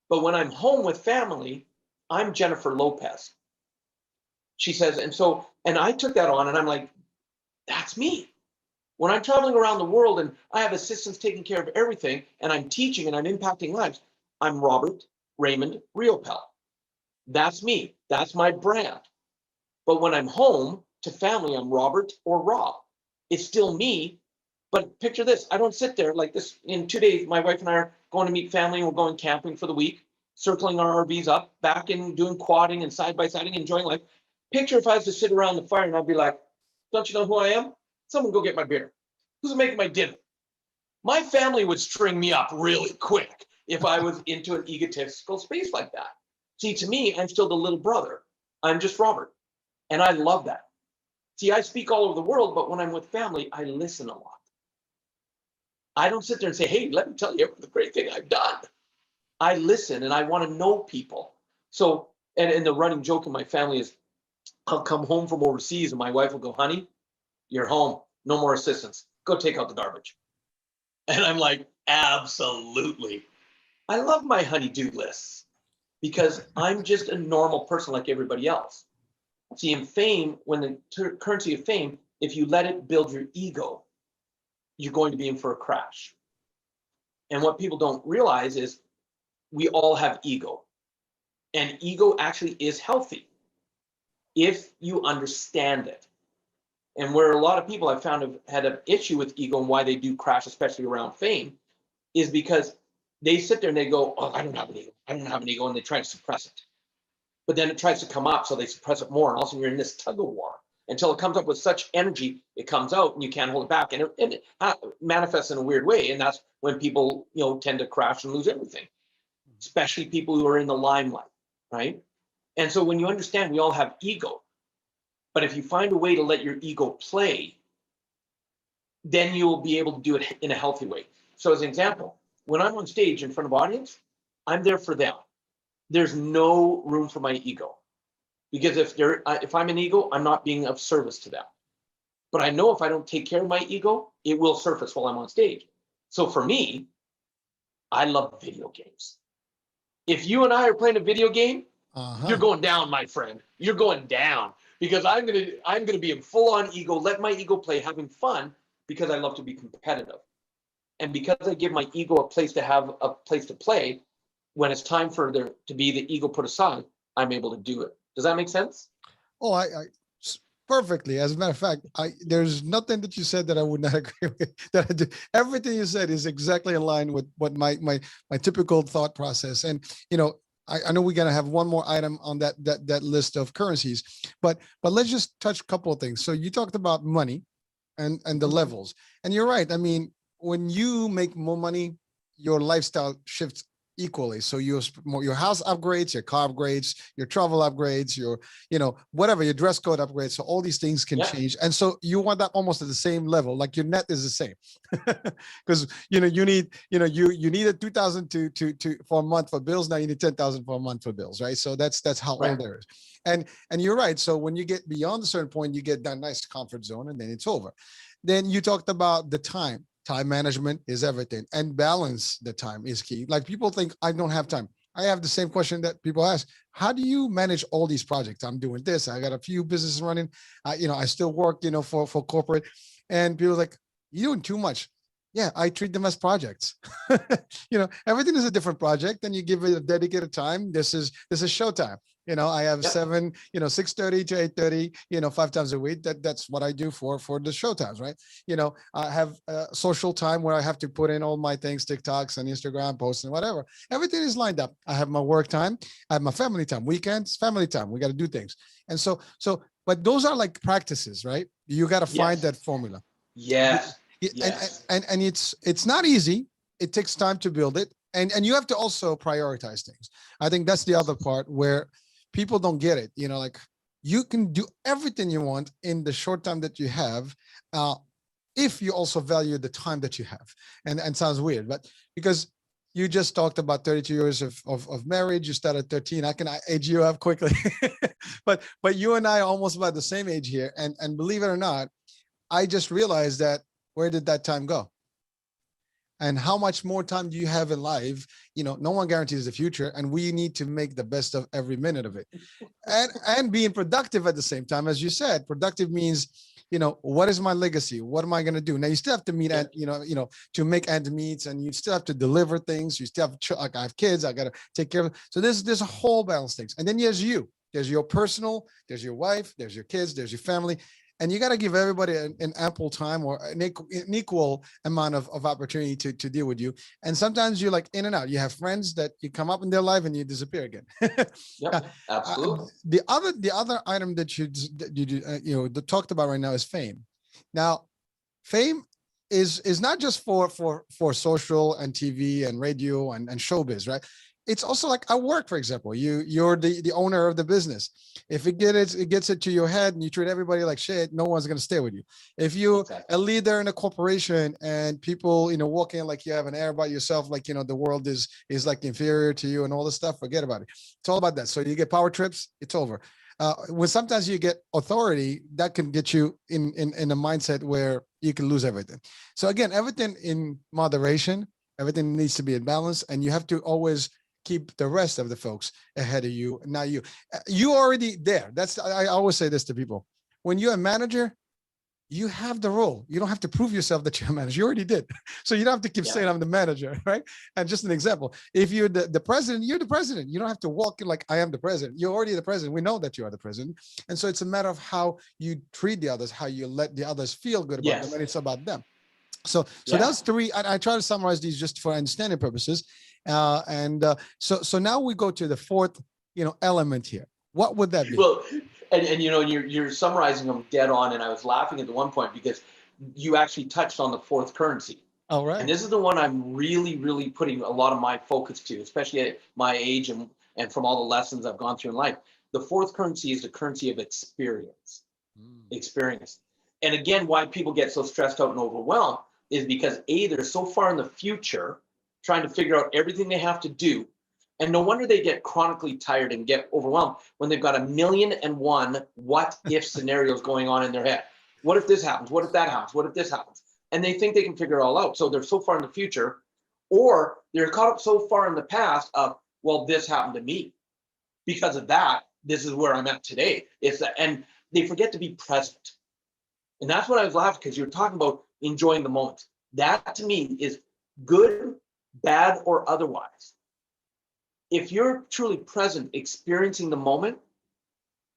But when I'm home with family, I'm Jennifer Lopez. She says, and I took that on, and I'm like, that's me. When I'm traveling around the world and I have assistants taking care of everything, and I'm teaching and I'm impacting lives, I'm Robert Raymond Riopel. That's me. That's my brand. But when I'm home to family, I'm Robert or Rob. It's still me. But picture this. I don't sit there like this. In 2 days, my wife and I are going to meet family, and we're going camping for the week, circling our RVs up, back and doing quadding and side-by-siding, enjoying life. Picture if I was to sit around the fire and I'd be like, don't you know who I am? Someone go get my beer. Who's making my dinner? My family would string me up really quick if I was into an egotistical space like that. See, to me, I'm still the little brother. I'm just Robert. And I love that. See, I speak all over the world, but when I'm with family, I listen a lot. I don't sit there and say, hey, let me tell you the great thing I've done. I listen and I want to know people. So, and the running joke in my family is, I'll come home from overseas and my wife will go, honey, you're home. No more assistants. Go take out the garbage. And I'm like, absolutely. I love my honey-do lists because I'm just a normal person like everybody else. See, in fame, when the currency of fame, if you let it build your ego, you're going to be in for a crash. And what people don't realize is we all have ego. And ego actually is healthy if you understand it. And where a lot of people I've found have had an issue with ego and why they do crash, especially around fame, is because they sit there and they go, oh, I don't have an ego. I don't have an ego. And they try to suppress it. But then it tries to come up, so they suppress it more. And also you're in this tug of war until it comes up with such energy, it comes out and you can't hold it back. And it manifests in a weird way. And that's when people, tend to crash and lose everything, especially people who are in the limelight, right? And so when you understand we all have ego, but if you find a way to let your ego play, then you'll be able to do it in a healthy way. So as an example, when I'm on stage in front of audience, I'm there for them. There's no room for my ego. Because if I'm an ego, I'm not being of service to them. But I know if I don't take care of my ego, it will surface while I'm on stage. So for me, I love video games. If you and I are playing a video game, you're going down, my friend. You're going down. Because I'm gonna be in full-on ego, let my ego play, having fun, because I love to be competitive. And because I give my ego a place to play, when it's time for there to be the ego put aside, I'm able to do it. Does that make sense? Oh, I perfectly. As a matter of fact, there's nothing that you said that I would not agree with. That I do. Everything you said is exactly in line with what my typical thought process. And I know we're gonna have one more item on that list of currencies, but let's just touch a couple of things. So you talked about money and the levels, and you're right. I mean, when you make more money, your lifestyle shifts equally. So your house upgrades, your car upgrades, your travel upgrades, your whatever, your dress code upgrades. So all these things can change, and so you want that almost at the same level. Like your net is the same, because you need a 2,000 to for a month for bills. Now you need 10,000 for a month for bills, right? So that's how old there is. And you're right. So when you get beyond a certain point, you get that nice comfort zone, and then it's over. Then you talked about the time. Time management is everything, and balance the time is key. Like people think I don't have time. I have the same question that people ask. How do you manage all these projects? I'm doing this. I got a few businesses running. I still work, for corporate, and people are like, you're doing too much. Yeah, I treat them as projects. Everything is a different project, and you give it a dedicated time. This is showtime. I have 6:30 to 8:30, 5 times a week. That's what I do for the show times, right? I have social time where I have to put in all my things, TikToks and Instagram posts and whatever. Everything is lined up. I have my work time. I have my family time, weekends, family time. We got to do things. And but those are like practices, right? You got to find that formula. Yes. Yes. And it's not easy. It takes time to build it, and you have to also prioritize things. I think that's the other part where people don't get it. Like you can do everything you want in the short time that you have, if you also value the time that you have. And sounds weird, but because you just talked about 32 years of marriage, you started 13. I age you up quickly, but you and I are almost about the same age here. And believe it or not, I just realized that where did that time go? And how much more time do you have in life? No one guarantees the future, and we need to make the best of every minute of it, and being productive at the same time. As you said, productive means, what is my legacy? What am I going to do? Now you still have to meet, to make ends meet, and you still have to deliver things. You still have, like, I have kids, I got to take care of. So there's a whole balance things. And then there's your personal, there's your wife, there's your kids, there's your family. And you got to give everybody an ample time, or an equal amount of opportunity to deal with you. And sometimes you're like in and out. You have friends that you come up in their life and you disappear again. Yep, absolutely. The other item that you talked about right now is fame. Now, fame is not just for social and TV and radio and showbiz, right? It's also like at work, for example. You're the owner of the business. If it gets it to your head and you treat everybody like shit, no one's going to stay with you. If you're a leader in a corporation and people, walk in like you have an air about yourself, like, the world is like inferior to you and all this stuff, forget about it. It's all about that. So you get power trips, it's over. When sometimes you get authority, that can get you in a mindset where you can lose everything. So again, everything in moderation, everything needs to be in balance, and you have to always keep the rest of the folks ahead of you. Now you already there. I always say this to people. When you're a manager, you have the role. You don't have to prove yourself that you're a manager. You already did. So you don't have to keep saying I'm the manager, right? And just an example, if you're the president, you're the president. You don't have to walk in like I am the president. You're already the president. We know that you are the president. And so it's a matter of how you treat the others, how you let the others feel good about them, and it's about them. So that's three. I try to summarize these just for understanding purposes. So now we go to the fourth, element here. What would that be? Well, and you're summarizing them dead on. And I was laughing at the one point because you actually touched on the fourth currency. All right. And this is the one I'm really, really putting a lot of my focus to, especially at my age and from all the lessons I've gone through in life. The fourth currency is the currency of experience. Experience. And again, why people get so stressed out and overwhelmed is because they're so far in the future trying to figure out everything they have to do. And no wonder they get chronically tired and get overwhelmed when they've got 1,000,001 what if scenarios going on in their head. What if this happens? What if that happens? What if this happens? And they think they can figure it all out. So they're so far in the future, or they're caught up so far in the past of, well, this happened to me. Because of that, this is where I'm at today. And they forget to be present. And that's what I was laughing, because you're talking about enjoying the moment. That to me is good, bad, or otherwise. If you're truly present, experiencing the moment,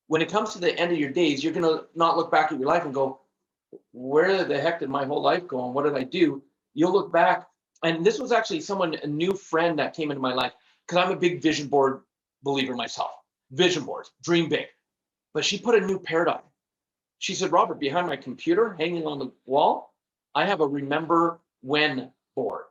when it comes to the end of your days, you're going to not look back at your life and go, where the heck did my whole life go and what did I do? You'll look back. And this was actually a new friend that came into my life, because I'm a big vision board believer myself. Vision boards, dream big. But she put a new paradigm. She said, Robert, behind my computer, hanging on the wall, I have a remember when board.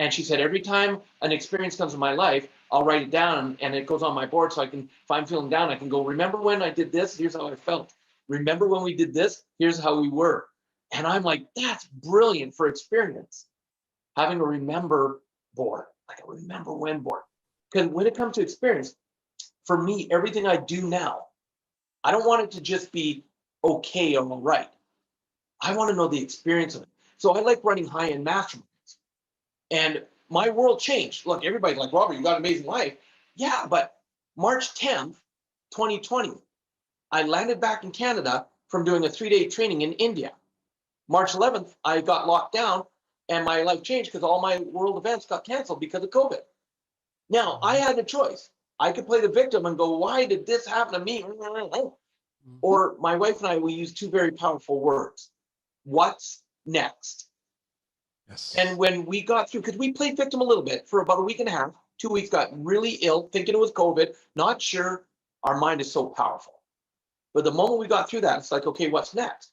And she said, every time an experience comes in my life, I'll write it down and it goes on my board. So I can, if I'm feeling down, I can go, remember when I did this? Here's how I felt. Remember when we did this? Here's how we were. And I'm like, that's brilliant for experience. Having a remember board, like a remember when board. Because when it comes to experience, for me, everything I do now, I don't want it to just be okay or all right. I want to know the experience of it. So I like running high-end masterminds. And my world changed. Look, everybody's like, Robert, you got an amazing life. Yeah, but March 10th, 2020, I landed back in Canada from doing a 3-day training in India. March 11th, I got locked down and my life changed because all my world events got canceled because of COVID. Now, I had a choice. I could play the victim and go, why did this happen to me? Or my wife and I, we use two very powerful words. What's next? Yes. And when we got through, because we played victim a little bit for about a week and a half, 2 weeks, got really ill, thinking it was COVID, not sure. Our mind is so powerful. But the moment we got through that, it's like, okay, what's next?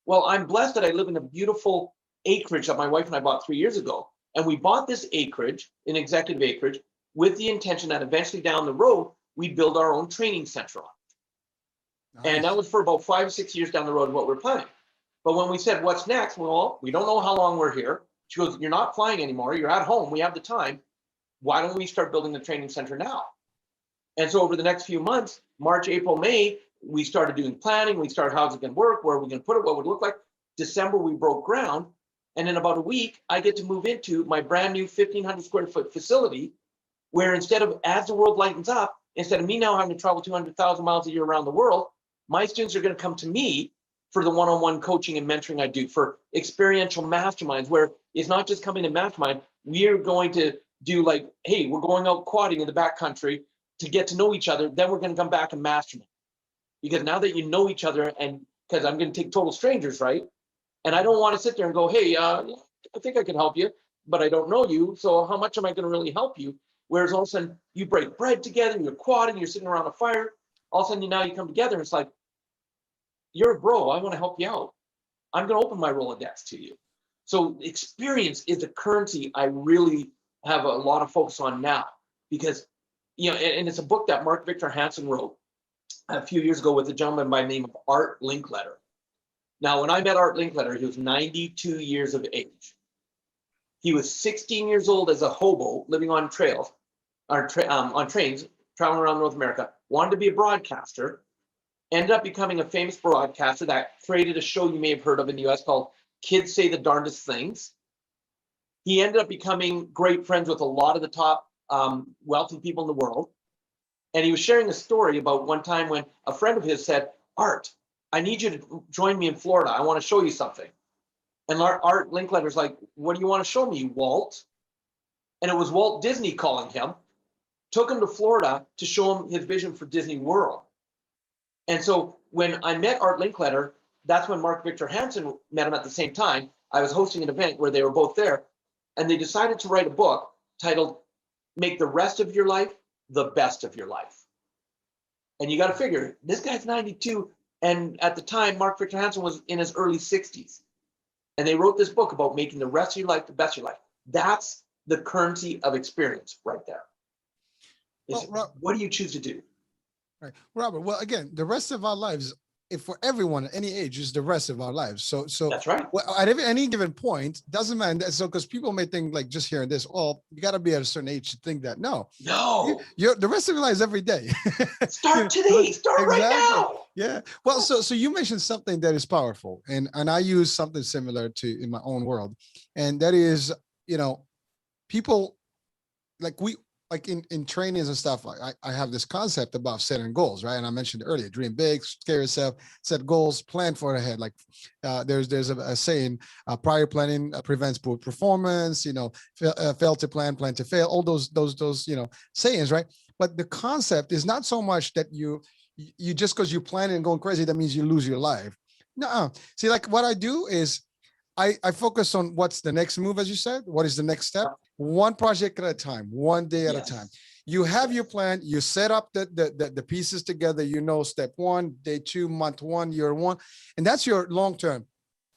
Well, I'm blessed that I live in a beautiful acreage that my wife and I bought 3 years ago. And we bought this acreage, an executive acreage, with the intention that eventually down the road, we build our own training center on it. And that was for about 5 or 6 years down the road what we're planning. But when we said, what's next? Well, we don't know how long we're here. She goes, you're not flying anymore. You're at home. We have the time. Why don't we start building the training center now? And so over the next few months, March, April, May, we started doing planning. We started, how's it going to work? Where are we going to put it? What would it look like? December, we broke ground. And in about a week, I get to move into my brand new 1,500 square foot facility, where instead of, as the world lightens up, instead of me now having to travel 200,000 miles a year around the world, my students are going to come to me for the one-on-one coaching and mentoring I do, for experiential masterminds, where it's not just coming to mastermind. We are going to do like, hey, we're going out quadding in the backcountry to get to know each other. Then we're going to come back and mastermind. Because now that you know each other, and because I'm going to take total strangers, right? And I don't want to sit there and go, hey, I think I can help you, but I don't know you. So how much am I going to really help you? Whereas all of a sudden you break bread together, you're quadding, you're sitting around a fire. All of a sudden now you come together and it's like, you're a bro, I want to help you out. I'm going to open my Rolodex to you. So experience is the currency I really have a lot of focus on now, because, you know, and it's a book that Mark Victor Hansen wrote a few years ago with a gentleman by the name of Art Linkletter. Now, when I met Art Linkletter, he was 92 years of age. He was 16 years old as a hobo living on trails, on trains, traveling around North America, wanted to be a broadcaster, ended up becoming a famous broadcaster that created a show you may have heard of in the US called Kids Say the Darndest Things. He ended up becoming great friends with a lot of the top wealthy people in the world. And he was sharing a story about one time when a friend of his said, Art, I need you to join me in Florida. I want to show you something. And Art Linkletter's like, what do you want to show me, Walt? And it was Walt Disney calling him, took him to Florida to show him his vision for Disney World. And so when I met Art Linkletter, that's when Mark Victor Hansen met him at the same time. I was hosting an event where they were both there, and they decided to write a book titled Make the Rest of Your Life the Best of Your Life. And you got to figure, this guy's 92, and at the time, Mark Victor Hansen was in his early 60s. And they wrote this book about making the rest of your life the best of your life. That's the currency of experience right there. What do you choose to do? Right, Robert. Well, again, the rest of our lives, if for everyone at any age, is the rest of our lives. So that's right. Well, at any given point, doesn't matter. So because people may think like just hearing this, oh, you got to be at a certain age to think that. No, you're the rest of your life is every day. Start today. Start right now. Yeah. Well, so you mentioned something that is powerful, and I use something similar to in my own world, and that is, you know, people like in trainings and stuff, I have this concept about setting goals, right? And I mentioned earlier, dream big, scare yourself, set goals, plan for ahead. Like there's a saying, prior planning prevents poor performance, you know, fail to plan, plan to fail, all those, you know, sayings, right? But the concept is not so much that you just because you plan and going crazy, that means you lose your life. No, see, like what I do is I focus on what's the next move, as you said, what is the next step? One project at a time, one day at a time. You have your plan, you set up the pieces together, you know, step one, day two, month one, year one, and that's your long term.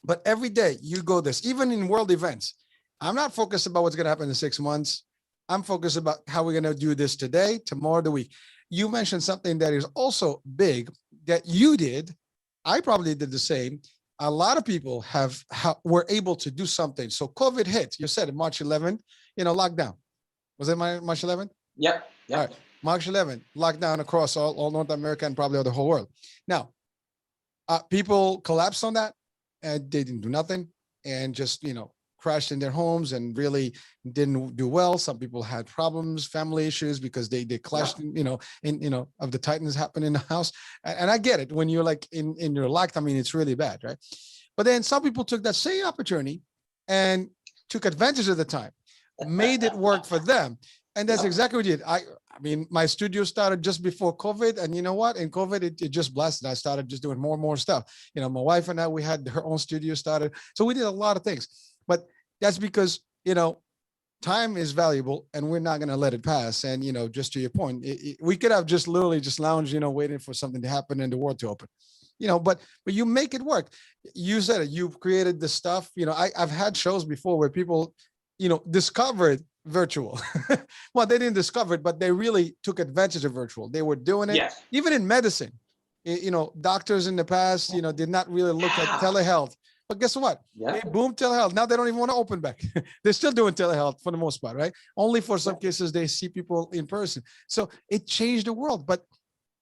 But every day you go this, even in world events, I'm not focused about what's going to happen in 6 months. I'm focused about how we're going to do this today, tomorrow, the week. You mentioned something that is also big that you did. I probably did the same. A lot of people were able to do something. So COVID hit. You said March 11th, you know, lockdown. Was it March 11th? Yep. All right. March 11th, lockdown across all North America and probably the whole world. Now, people collapsed on that, and they didn't do nothing, and just, you know, crashed in their homes and really didn't do well. Some people had problems, family issues, because they clashed, you know, of the Titans happened in the house. And I get it. When you're like in your lifetime, I mean, it's really bad, right? But then some people took that same opportunity and took advantage of the time, made it work for them. And that's exactly what we did. I mean, my studio started just before COVID, and you know what? In COVID, it just blessed. I started just doing more and more stuff. You know, my wife and I, we had her own studio started. So we did a lot of things. But that's because, you know, time is valuable, and we're not going to let it pass. And, you know, just to your point, we could have just literally just lounged, you know, waiting for something to happen and the world to open. but you make it work. You said it, you've created the stuff, I've had shows before where people, discovered virtual. Well, they didn't discover it, but they really took advantage of virtual. They were doing it. Yes. Even in medicine. Doctors in the past, did not really look at telehealth. But guess what? Yeah. Hey, boom, telehealth. Now they don't even want to open back. They're still doing telehealth for the most part, right? Only for some cases they see people in person. So it changed the world. But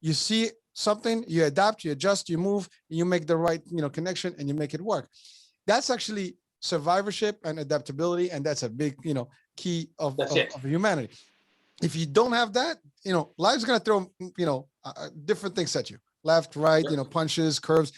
you see something, you adapt, you adjust, you move, you make the right, connection, and you make it work. That's actually survivorship and adaptability, and that's a big, key of humanity. If you don't have that, life's gonna throw, different things at you, left, right, punches, curves.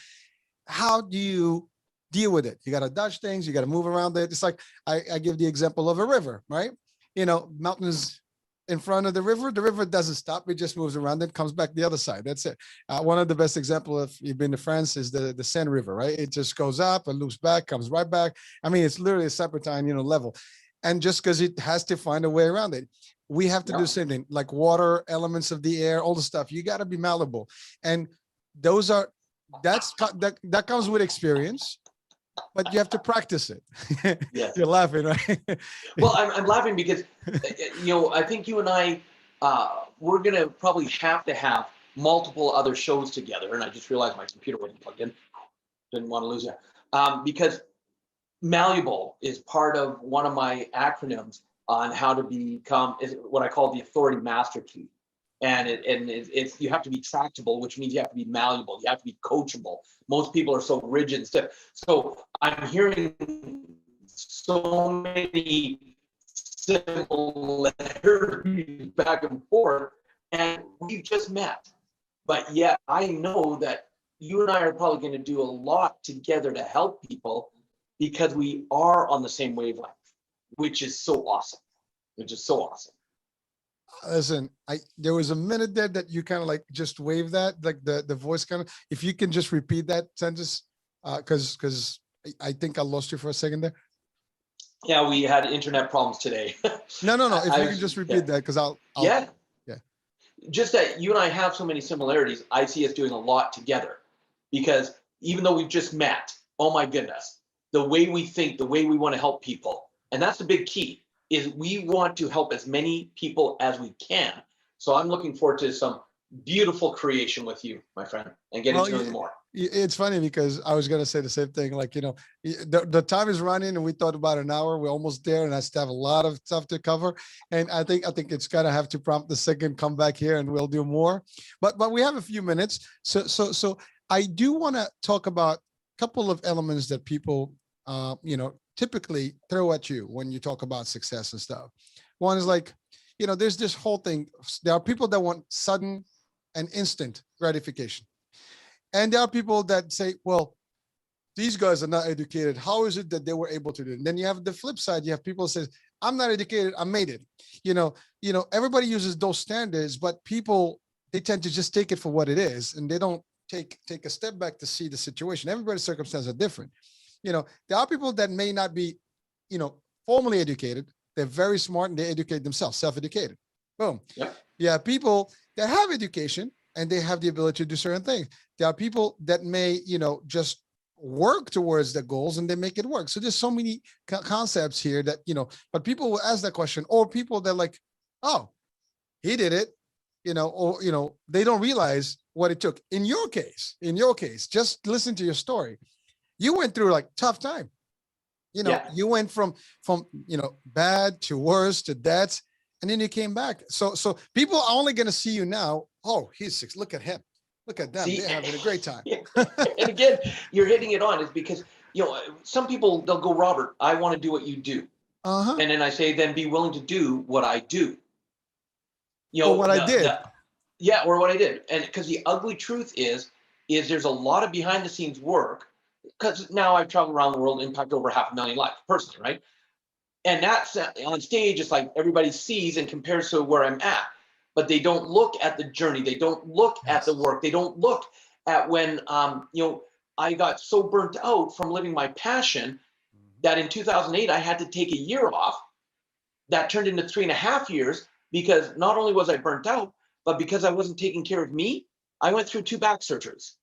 How do you deal with it? You got to dodge things. You got to move around it. It's like I give the example of a river, right? Mountains in front of the river doesn't stop. It just moves around and comes back the other side. That's it. One of the best examples, if you've been to France, is the Seine River, right? It just goes up and loops back, comes right back. I mean, it's literally a serpentine, level. And just because it has to find a way around it, we have to do the same thing, like water, elements of the air, all the stuff. You got to be malleable. And that comes with experience, but you have to practice it. Yes. You're laughing, right? Well, I'm laughing because, I think you and I, we're going to probably have to have multiple other shows together. And I just realized my computer wasn't plugged in. Didn't want to lose you. Because malleable is part of one of my acronyms on how to become what I call the authority master key. And it's you have to be tractable, which means you have to be malleable. You have to be coachable. Most people are so rigid and stiff. So I'm hearing so many simple letters back and forth, and we've just met. But yet I know that you and I are probably going to do a lot together to help people because we are on the same wavelength, which is so awesome. Listen, there was a minute there that you kind of like just waved that, like the voice kind of, if you can just repeat that sentence, because I think I lost you for a second there. Yeah, we had internet problems today. No. If you can just repeat that, because I'll yeah. Just that you and I have so many similarities, I see us doing a lot together because even though we've just met, oh my goodness, the way we think, the way we want to help people, and that's the big key, is we want to help as many people as we can. So I'm looking forward to some beautiful creation with you, my friend, and getting to know you more. It's funny because I was going to say the same thing. Like, the time is running and we thought about an hour. We're almost there and I still have a lot of stuff to cover. And I think it's going to have to prompt the second come back here and we'll do more. But we have a few minutes. So I do want to talk about a couple of elements that people, typically throw at you when you talk about success and stuff. One is like, there's this whole thing. There are people that want sudden and instant gratification. And there are people that say, well, these guys are not educated. How is it that they were able to do it? And then you have the flip side. You have people who say, I'm not educated. I made it. Everybody uses those standards, but people, they tend to just take it for what it is. And they don't take a step back to see the situation. Everybody's circumstances are different. There are people that may not be, formally educated. They're very smart and they educate themselves, self-educated. Boom. Yep. Yeah. People that have education and they have the ability to do certain things. There are people that may, just work towards the goals and they make it work. So there's so many concepts here that, but people will ask that question, or people that like, oh, he did it, or, they don't realize what it took. In your case, just listen to your story. You went through like tough time. You went from bad to worse to debts, and then you came back. So people are only going to see you now. Oh, he's 6. Look at him. Look at them. They're having a great time. And again, you're hitting it on is because, some people, they'll go, Robert, I want to do what you do. Uh-huh. And then I say, then be willing to do what I do. Or what I did. Or what I did. And because the ugly truth is there's a lot of behind the scenes work. Because now I've traveled around the world and impacted over 500,000 lives personally, right? And that's on stage, it's like everybody sees and compares to where I'm at, but they don't look at the journey. They don't look at the work. They don't look at when, I got so burnt out from living my passion that in 2008, I had to take a year off. That turned into 3.5 years because not only was I burnt out, but because I wasn't taking care of me, I went through 2 back surgeries.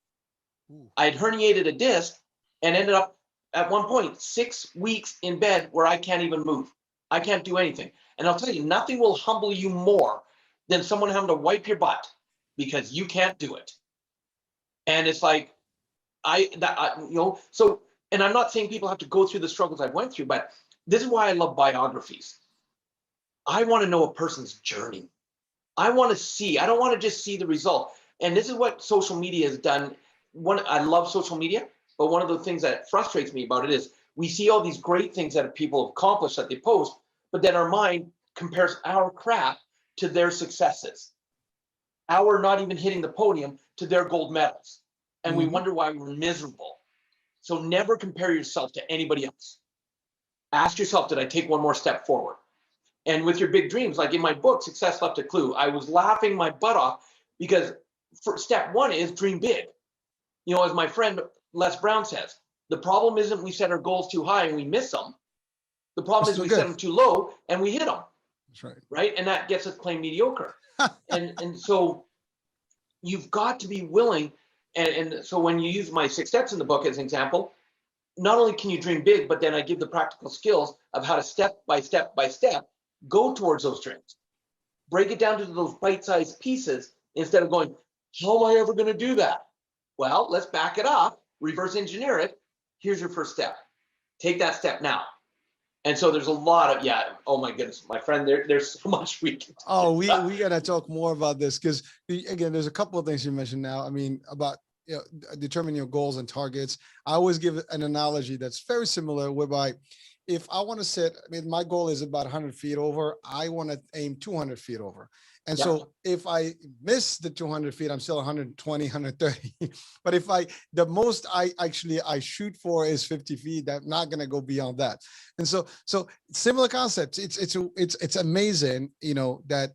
Ooh. I had herniated a disc and ended up at one point 6 weeks in bed where I can't even move. I can't do anything. And I'll tell you, nothing will humble you more than someone having to wipe your butt because you can't do it. And it's like, so, and I'm not saying people have to go through the struggles I went through, but this is why I love biographies. I want to know a person's journey. I want to see, I don't want to just see the result. And this is what social media has done. I love social media, but one of the things that frustrates me about it is we see all these great things that people have accomplished that they post, but then our mind compares our crap to their successes. Our not even hitting the podium to their gold medals. And we wonder why we're miserable. So never compare yourself to anybody else. Ask yourself, did I take one more step forward? And with your big dreams, like in my book, Success Left a Clue, I was laughing my butt off because step one is dream big. As my friend Les Brown says, the problem isn't we set our goals too high and we miss them. The problem is we set them too low and we hit them. That's right. Right? And that gets us playing mediocre. and so you've got to be willing. And so when you use my 6 steps in the book as an example, not only can you dream big, but then I give the practical skills of how to step by step go towards those dreams. Break it down to those bite-sized pieces instead of going, how am I ever going to do that? Well, let's back it up, reverse engineer it. Here's your first step. Take that step now. And so there's a lot of, oh my goodness, my friend, there's so much we can do. Oh, we got to talk more about this because, again, there's a couple of things you mentioned now. I mean, about determining your goals and targets. I always give an analogy that's very similar, whereby if I want to set, my goal is about 100 feet over, I want to aim 200 feet over. And so if I miss the 200 feet, I'm still 120, 130. But if the most I shoot for is 50 feet, I'm not going to go beyond that. And so similar concepts. It's amazing, that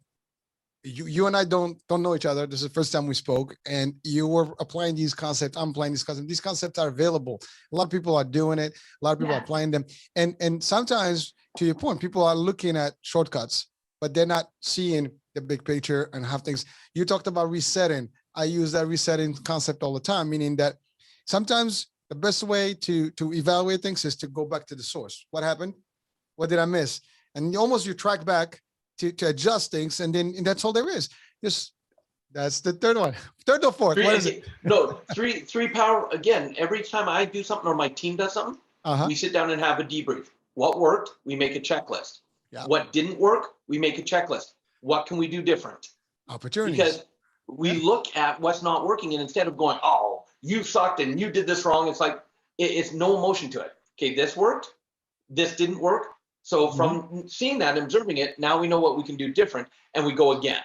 you and I don't know each other. This is the first time we spoke, and you were applying these concepts. I'm applying these concepts. These concepts are available. A lot of people are doing it. A lot of people are applying them. And sometimes, to your point, people are looking at shortcuts, but they're not seeing the big picture and have things. You talked about resetting. I use that resetting concept all the time, meaning that sometimes the best way to evaluate things is to go back to the source. What happened? What did I miss? And you track back to adjust things, and that's all there is. That's the third one. Third or fourth? What is it? No, three power. Again, every time I do something or my team does something, we sit down and have a debrief. What worked? We make a checklist. Yeah. What didn't work? We make a checklist. What can we do different? Opportunities. Because we look at what's not working, and instead of going, oh, you sucked and you did this wrong, it's like it's no emotion to it. Okay, this worked. This didn't work. So from seeing that and observing it, now we know what we can do different, and we go again.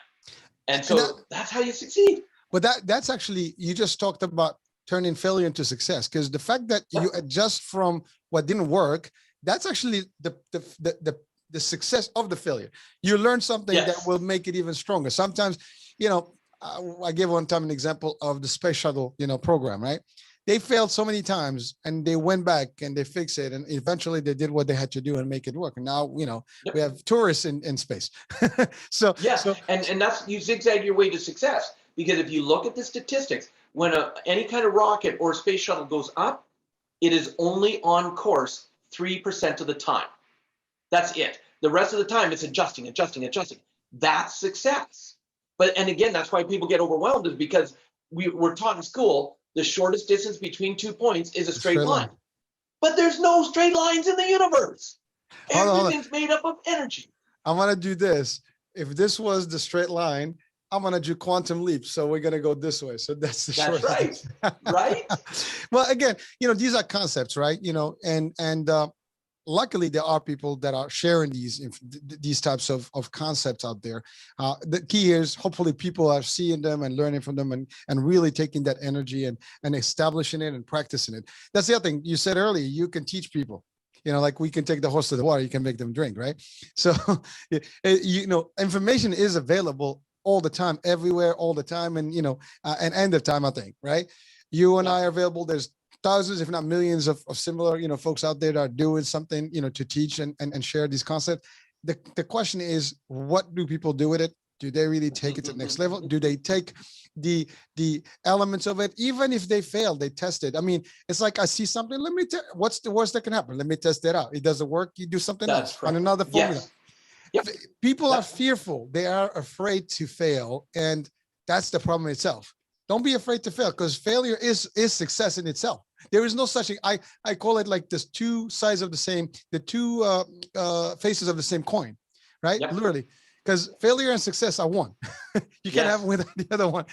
And so that's how you succeed. But that's actually, you just talked about turning failure into success, because the fact that you adjust from what didn't work, that's actually the success of the failure. You learn something that will make it even stronger. Sometimes, I gave one time an example of the space shuttle, program, right? They failed so many times, and they went back and they fixed it, and eventually they did what they had to do and make it work. And now, we have tourists in space. So and that's, you zigzag your way to success, because if you look at the statistics, when any kind of rocket or space shuttle goes up, it is only on course 3% of the time. That's it. The rest of the time, it's adjusting. That's success. And again, that's why people get overwhelmed, is because we're taught in school, the shortest distance between 2 points is a straight line. But there's no straight lines in the universe. Everything's made up of energy. I'm going to do this. If this was the straight line, I'm going to do quantum leaps. So we're going to go this way. So that's short. Right. Right. Well, again, these are concepts, right? And luckily there are people that are sharing these types of concepts out there. The key is hopefully people are seeing them and learning from them and really taking that energy and establishing it and practicing it. That's the other thing you said earlier. You can teach people, like we can take the horse to the water, you can make them drink, right? So, information is available all the time, everywhere, all the time. And, and end of time, I think, right? You and I are available. There's thousands, if not millions of similar, folks out there that are doing something, to teach and share these concepts. The question is, what do people do with it? Do they really take it to the next level? Do they take the elements of it? Even if they fail, they test it. I mean, it's like, I see something, let me tell, what's the worst that can happen? Let me test it out. It doesn't work, you do something That's else, right. on another formula. Yes. Yep. People are Yep. fearful. They are afraid to fail. And that's the problem itself. Don't be afraid to fail, because failure is success in itself. There is no such thing. I call it like this two sides of the same, the two faces of the same coin, right? Yep. Literally, because failure and success are one. You can't have Yes. one without the other one.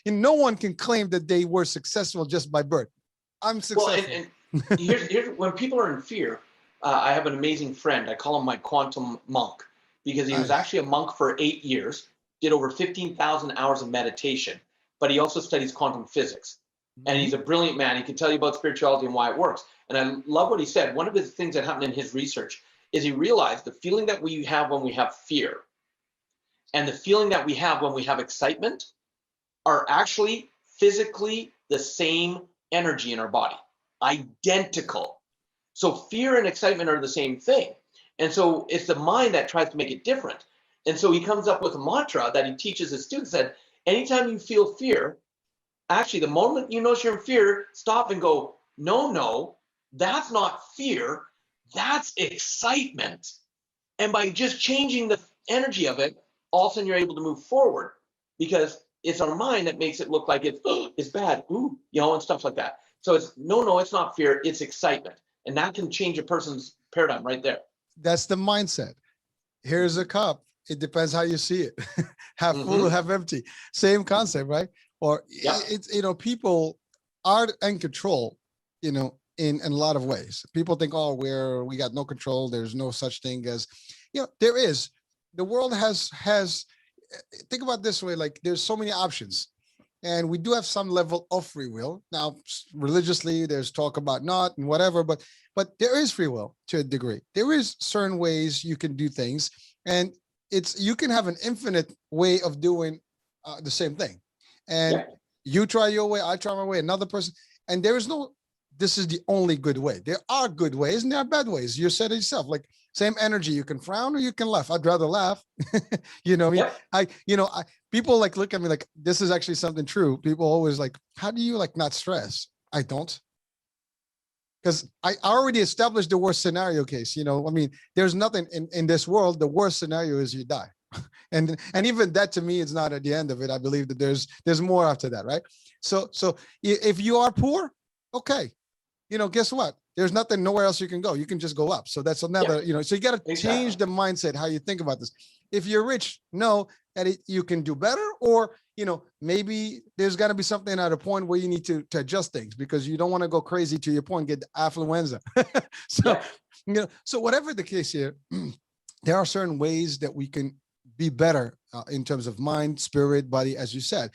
And no one can claim that they were successful just by birth. I'm successful. Well, and here's when people are in fear. I have an amazing friend. I call him my quantum monk, because he was Nice. actually a monk for 8 years, did over 15,000 hours of meditation, but he also studies quantum physics. And he's a brilliant man. He can tell you about spirituality and why it works. And I love what he said. One of the things that happened in his research is he realized the feeling that we have when we have fear and the feeling that we have when we have excitement are actually physically the same energy in our body, identical. So fear and excitement are the same thing. And so it's the mind that tries to make it different. And so he comes up with a mantra that he teaches his students that anytime you feel fear, actually, the moment you notice you're in fear, stop and go, no, that's not fear, that's excitement. And by just changing the energy of it, all of a sudden you're able to move forward, because it's our mind that makes it look like it's bad, ooh, and stuff like that. So it's no, it's not fear, it's excitement. And that can change a person's paradigm right there. That's the mindset. Here's a cup. It depends how you see it. Half full, half empty. Same concept, right? Or it's, people are in control, in a lot of ways. People think, oh, we got no control. There's no such thing as, there is. The world has, think about it this way, like there's so many options. And we do have some level of free will. Now, religiously, there's talk about not and whatever, but there is free will to a degree. There is certain ways you can do things, and you can have an infinite way of doing the same thing. And you try your way, I try my way, another person, and there is no, this is the only good way. There are good ways and there are bad ways. You said it yourself, like same energy, you can frown or you can laugh. I'd rather laugh. People like look at me like, this is actually something true. People always like, how do you like not stress? I don't. Because I already established the worst scenario case. There's nothing in this world. The worst scenario is you die. And even that to me is not at the end of it. I believe that there's more after that, right? So if you are poor, okay, guess what? There's nothing, nowhere else you can go. You can just go up. So that's another, so you got to change the mindset, how you think about this. If you're rich, know that you can do better, or, maybe there's got to be something at a point where you need to adjust things, because you don't want to go crazy to your point, get affluenza. So whatever the case here, there are certain ways that we can be better in terms of mind, spirit, body, as you said.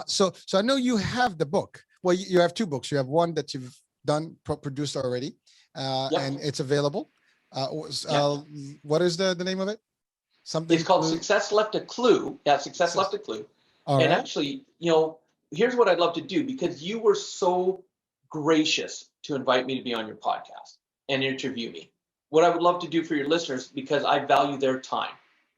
So I know you have the book. Well, you have two books. You have one that you've done, produced already, and it's available. What is the name of it? Something. It's called Success Left a Clue. Yeah, Success Left a Clue. All and right. actually, here's what I'd love to do, because you were so gracious to invite me to be on your podcast and interview me. What I would love to do for your listeners, because I value their time,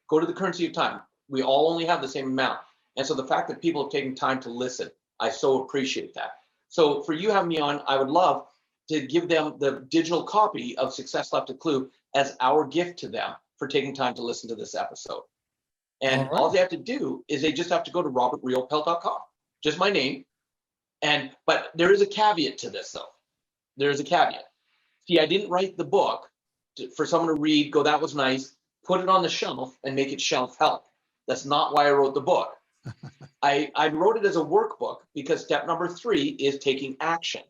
go to the currency of time. We all only have the same amount. And so the fact that people have taken time to listen, I so appreciate that. So for you having me on, I would love to give them the digital copy of Success Left a Clue as our gift to them for taking time to listen to this episode. And all they have to do is they just have to go to robertriopel.com, just my name. But there is a caveat to this, though. There is a caveat. See, I didn't write the book for someone to read, go, that was nice, put it on the shelf and make it shelf help. That's not why I wrote the book. I wrote it as a workbook, because step number 3 is taking action.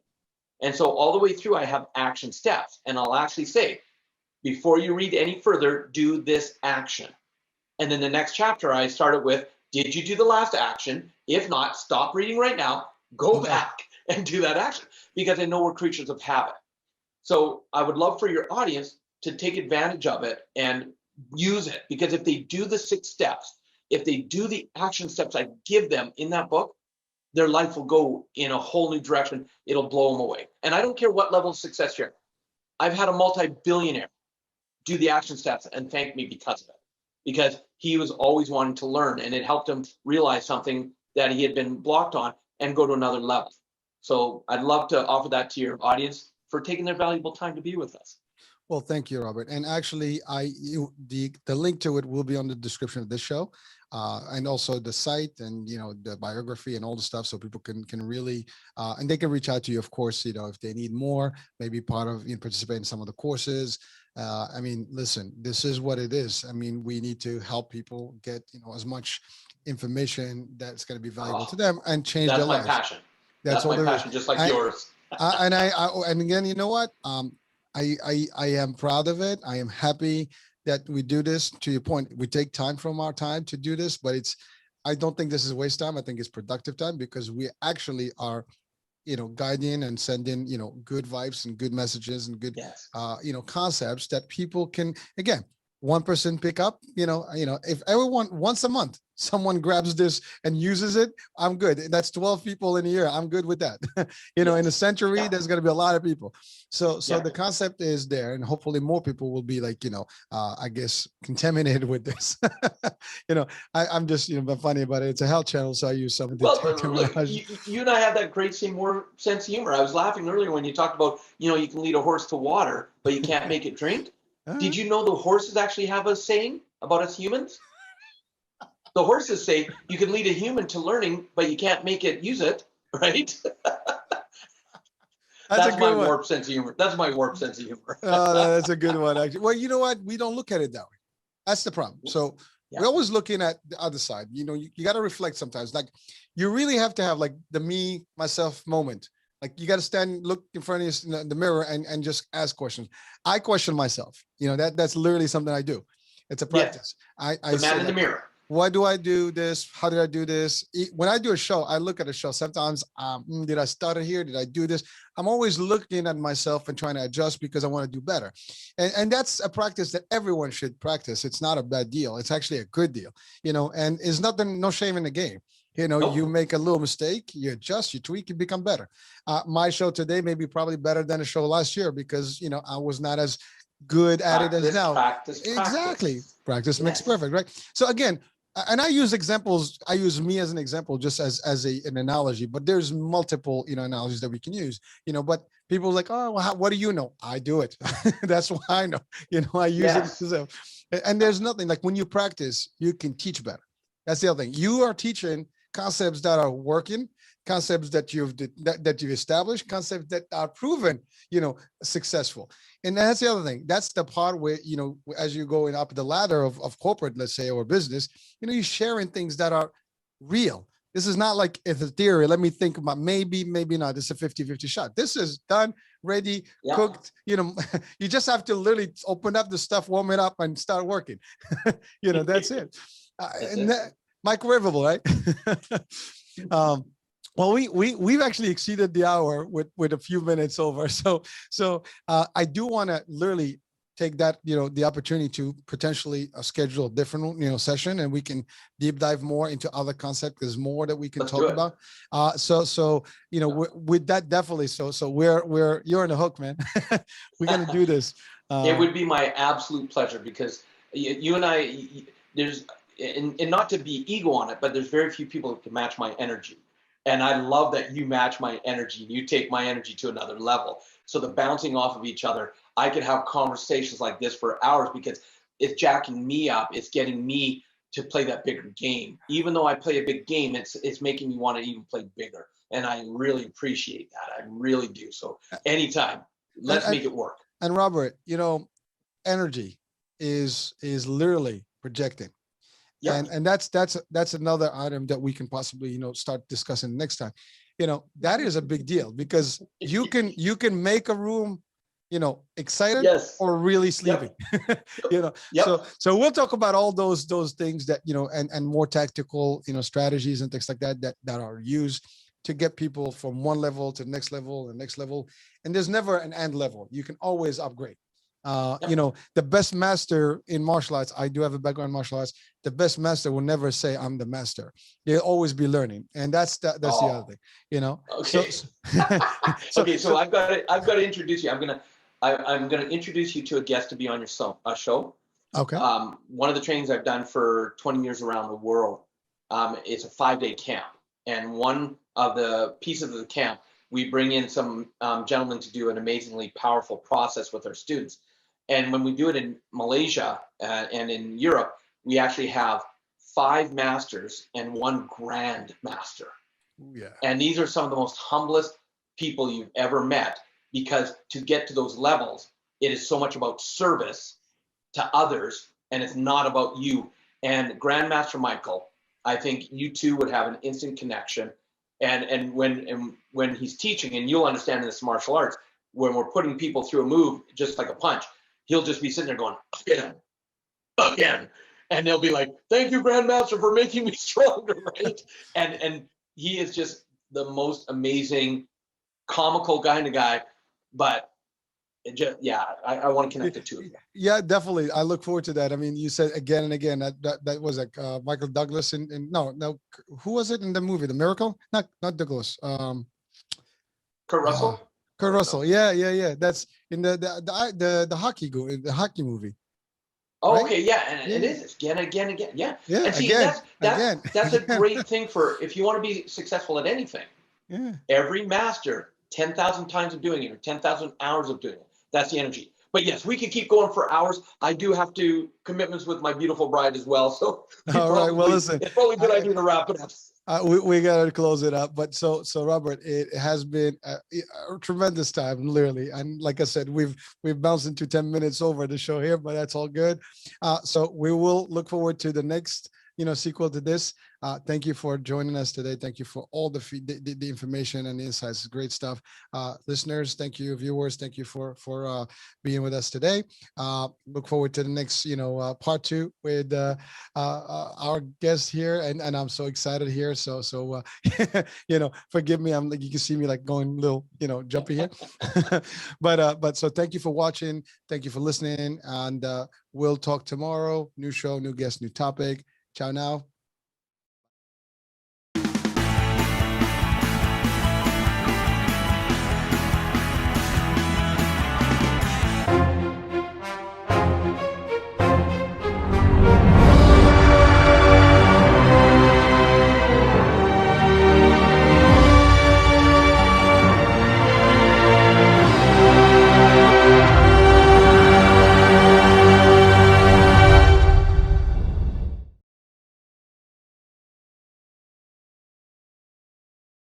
And so all the way through, I have action steps. And I'll actually say, before you read any further, do this action. And then the next chapter, I started with, did you do the last action? If not, stop reading right now, go back and do that action, because I know we're creatures of habit. So I would love for your audience to take advantage of it and use it, because if they do the 6 steps, if they do the action steps I give them in that book, their life will go in a whole new direction. It'll blow them away. And I don't care what level of success you're at. I've had a multi-billionaire do the action steps and thank me because of it. Because he was always wanting to learn, and it helped him realize something that he had been blocked on and go to another level. So I'd love to offer that to your audience for taking their valuable time to be with us. Well, thank you, Robert. And actually, the link to it will be on the description of this show, and also the site, and the biography and all the stuff, so people can really and they can reach out to you, of course, if they need more, maybe part of participate in some of the courses. I mean, listen, this is what it is. I mean, we need to help people get as much information that's going to be valuable to them and change their lives. Passion. That's my passion, just like yours. And again, you know what? I am proud of it. I am happy that we do this. To your point, we take time from our time to do this, but I don't think this is waste time. I think it's productive time, because we actually are, guiding and sending, good vibes and good messages and good, yes. Concepts that people can, again, one person pick up, if everyone once a month, someone grabs this and uses it, I'm good. That's 12 people in a year. I'm good with that. In a century, there's going to be a lot of people. So the concept is there, and hopefully more people will be like, I guess, contaminated with this. I'm just, but funny about it. It's a health channel, so I use something. Look, you and I have that great same sense of humor. I was laughing earlier when you talked about, you can lead a horse to water, but you can't make it drink. Did you know the horses actually have a saying about us humans? The horses say you can lead a human to learning, but you can't make it use it, right? That's my warped sense of humor. That's my warped sense of humor. That's a good one, actually. Well, you know what? We don't look at it that way. That's the problem. So we're always looking at the other side. You got to reflect sometimes. Like, you really have to have like the me, myself moment. Like, you got to look in front of you in the mirror and just ask questions. I question myself. That's literally something I do. It's a practice. Yes. The man in the mirror. Why do I do this? How did I do this? When I do a show, I look at a show. Sometimes, did I stutter here? Did I do this? I'm always looking at myself and trying to adjust, because I want to do better. And that's a practice that everyone should practice. It's not a bad deal. It's actually a good deal, and it's no shame in the game. You make a little mistake, you adjust, you tweak, you become better. My show today may be probably better than a show last year, because, I was not as good at it as now. Exactly. Practice makes perfect, right? So again, and I use examples. I use me as an example, just as an analogy, but there's multiple, analogies that we can use, but people are like, oh, well, what do you know? I do it. That's why I know, I use it. So, and there's nothing like, when you practice, you can teach better. That's the other thing. You are teaching concepts that are working, concepts that you've established, concepts that are proven, successful. And that's the other thing. That's the part where, as you're going up the ladder of corporate, let's say, or business, you're sharing things that are real. This is not like it's a theory. Let me think about maybe not. This is a 50-50 shot. This is done, ready, cooked. You just have to literally open up the stuff, warm it up, and start working. That's it. Microwavable, right? Well, we've actually exceeded the hour with a few minutes over. So I do want to literally take that, the opportunity to potentially schedule a different, session, and we can deep dive more into other concepts. There's more that we can talk about. With that, definitely. So you're on the hook, man. We're going to do this. It would be my absolute pleasure, because you and I, there's, and not to be ego on it, but there's very few people who can match my energy. And I love that you match my energy. You take my energy to another level. So the bouncing off of each other, I could have conversations like this for hours, because it's jacking me up. It's getting me to play that bigger game. Even though I play a big game, it's making me want to even play bigger. And I really appreciate that. I really do. So anytime, let's make it work. And Robert, energy is literally projecting. Yeah. And that's another item that we can possibly, start discussing next time. That is a big deal, because you can make a room, excited or really sleepy. So we'll talk about all those things that, and more tactical, strategies and things like that are used to get people from one level to the next level and next level. And there's never an end level. You can always upgrade. The best master in martial arts, I do have a background in martial arts. The best master will never say I'm the master. They'll always be learning. And that's the other thing, Okay. So I've got to introduce you. I'm going to introduce you to a guest to be on your show. Okay. One of the trainings I've done for 20 years around the world is a 5-day camp. And one of the pieces of the camp, we bring in some gentlemen to do an amazingly powerful process with our students. And when we do it in Malaysia and in Europe, we actually have 5 masters and 1 grand master. Ooh, yeah. And these are some of the most humblest people you've ever met, because to get to those levels, it is so much about service to others, and it's not about you. And Grandmaster Michael, I think you two would have an instant connection. And when he's teaching, and you'll understand in this martial arts, when we're putting people through a move, just like a punch, he'll just be sitting there going, again. And they'll be like, thank you, Grandmaster, for making me stronger, right? And he is just the most amazing, comical kind of guy. But I want to connect the two of you. Yeah, definitely. I look forward to that. I mean, you said again and again that was like Michael Douglas and no, who was it in the movie, The Miracle? Not Douglas. Kurt Russell. Kurt Russell. Yeah. That's in the hockey movie. Oh, right? okay, yeah, and it is again. Yeah. Yeah, and see, again, that's a great thing for if you want to be successful at anything. Yeah. Every master, 10,000 times of doing it, or 10,000 hours of doing it. That's the energy. But yes, we could keep going for hours. I do have commitments with my beautiful bride as well. So all right. Well, listen, it's probably a good idea to wrap it up. We got to close it up. But so Robert, it has been a tremendous time, literally. And like I said, we've bounced into 10 minutes over the show here, but that's all good. So we will look forward to the next, sequel to this. Thank you for joining us today. Thank you for all the information and the insights. Great stuff. Listeners, thank you. Viewers, thank you for being with us today. Look forward to the next, part 2 with our guest here. And I'm so excited here. So forgive me. I'm like, you can see me like going a little, jumpy here. but so thank you for watching. Thank you for listening. And we'll talk tomorrow. New show, new guest, new topic. Ciao now.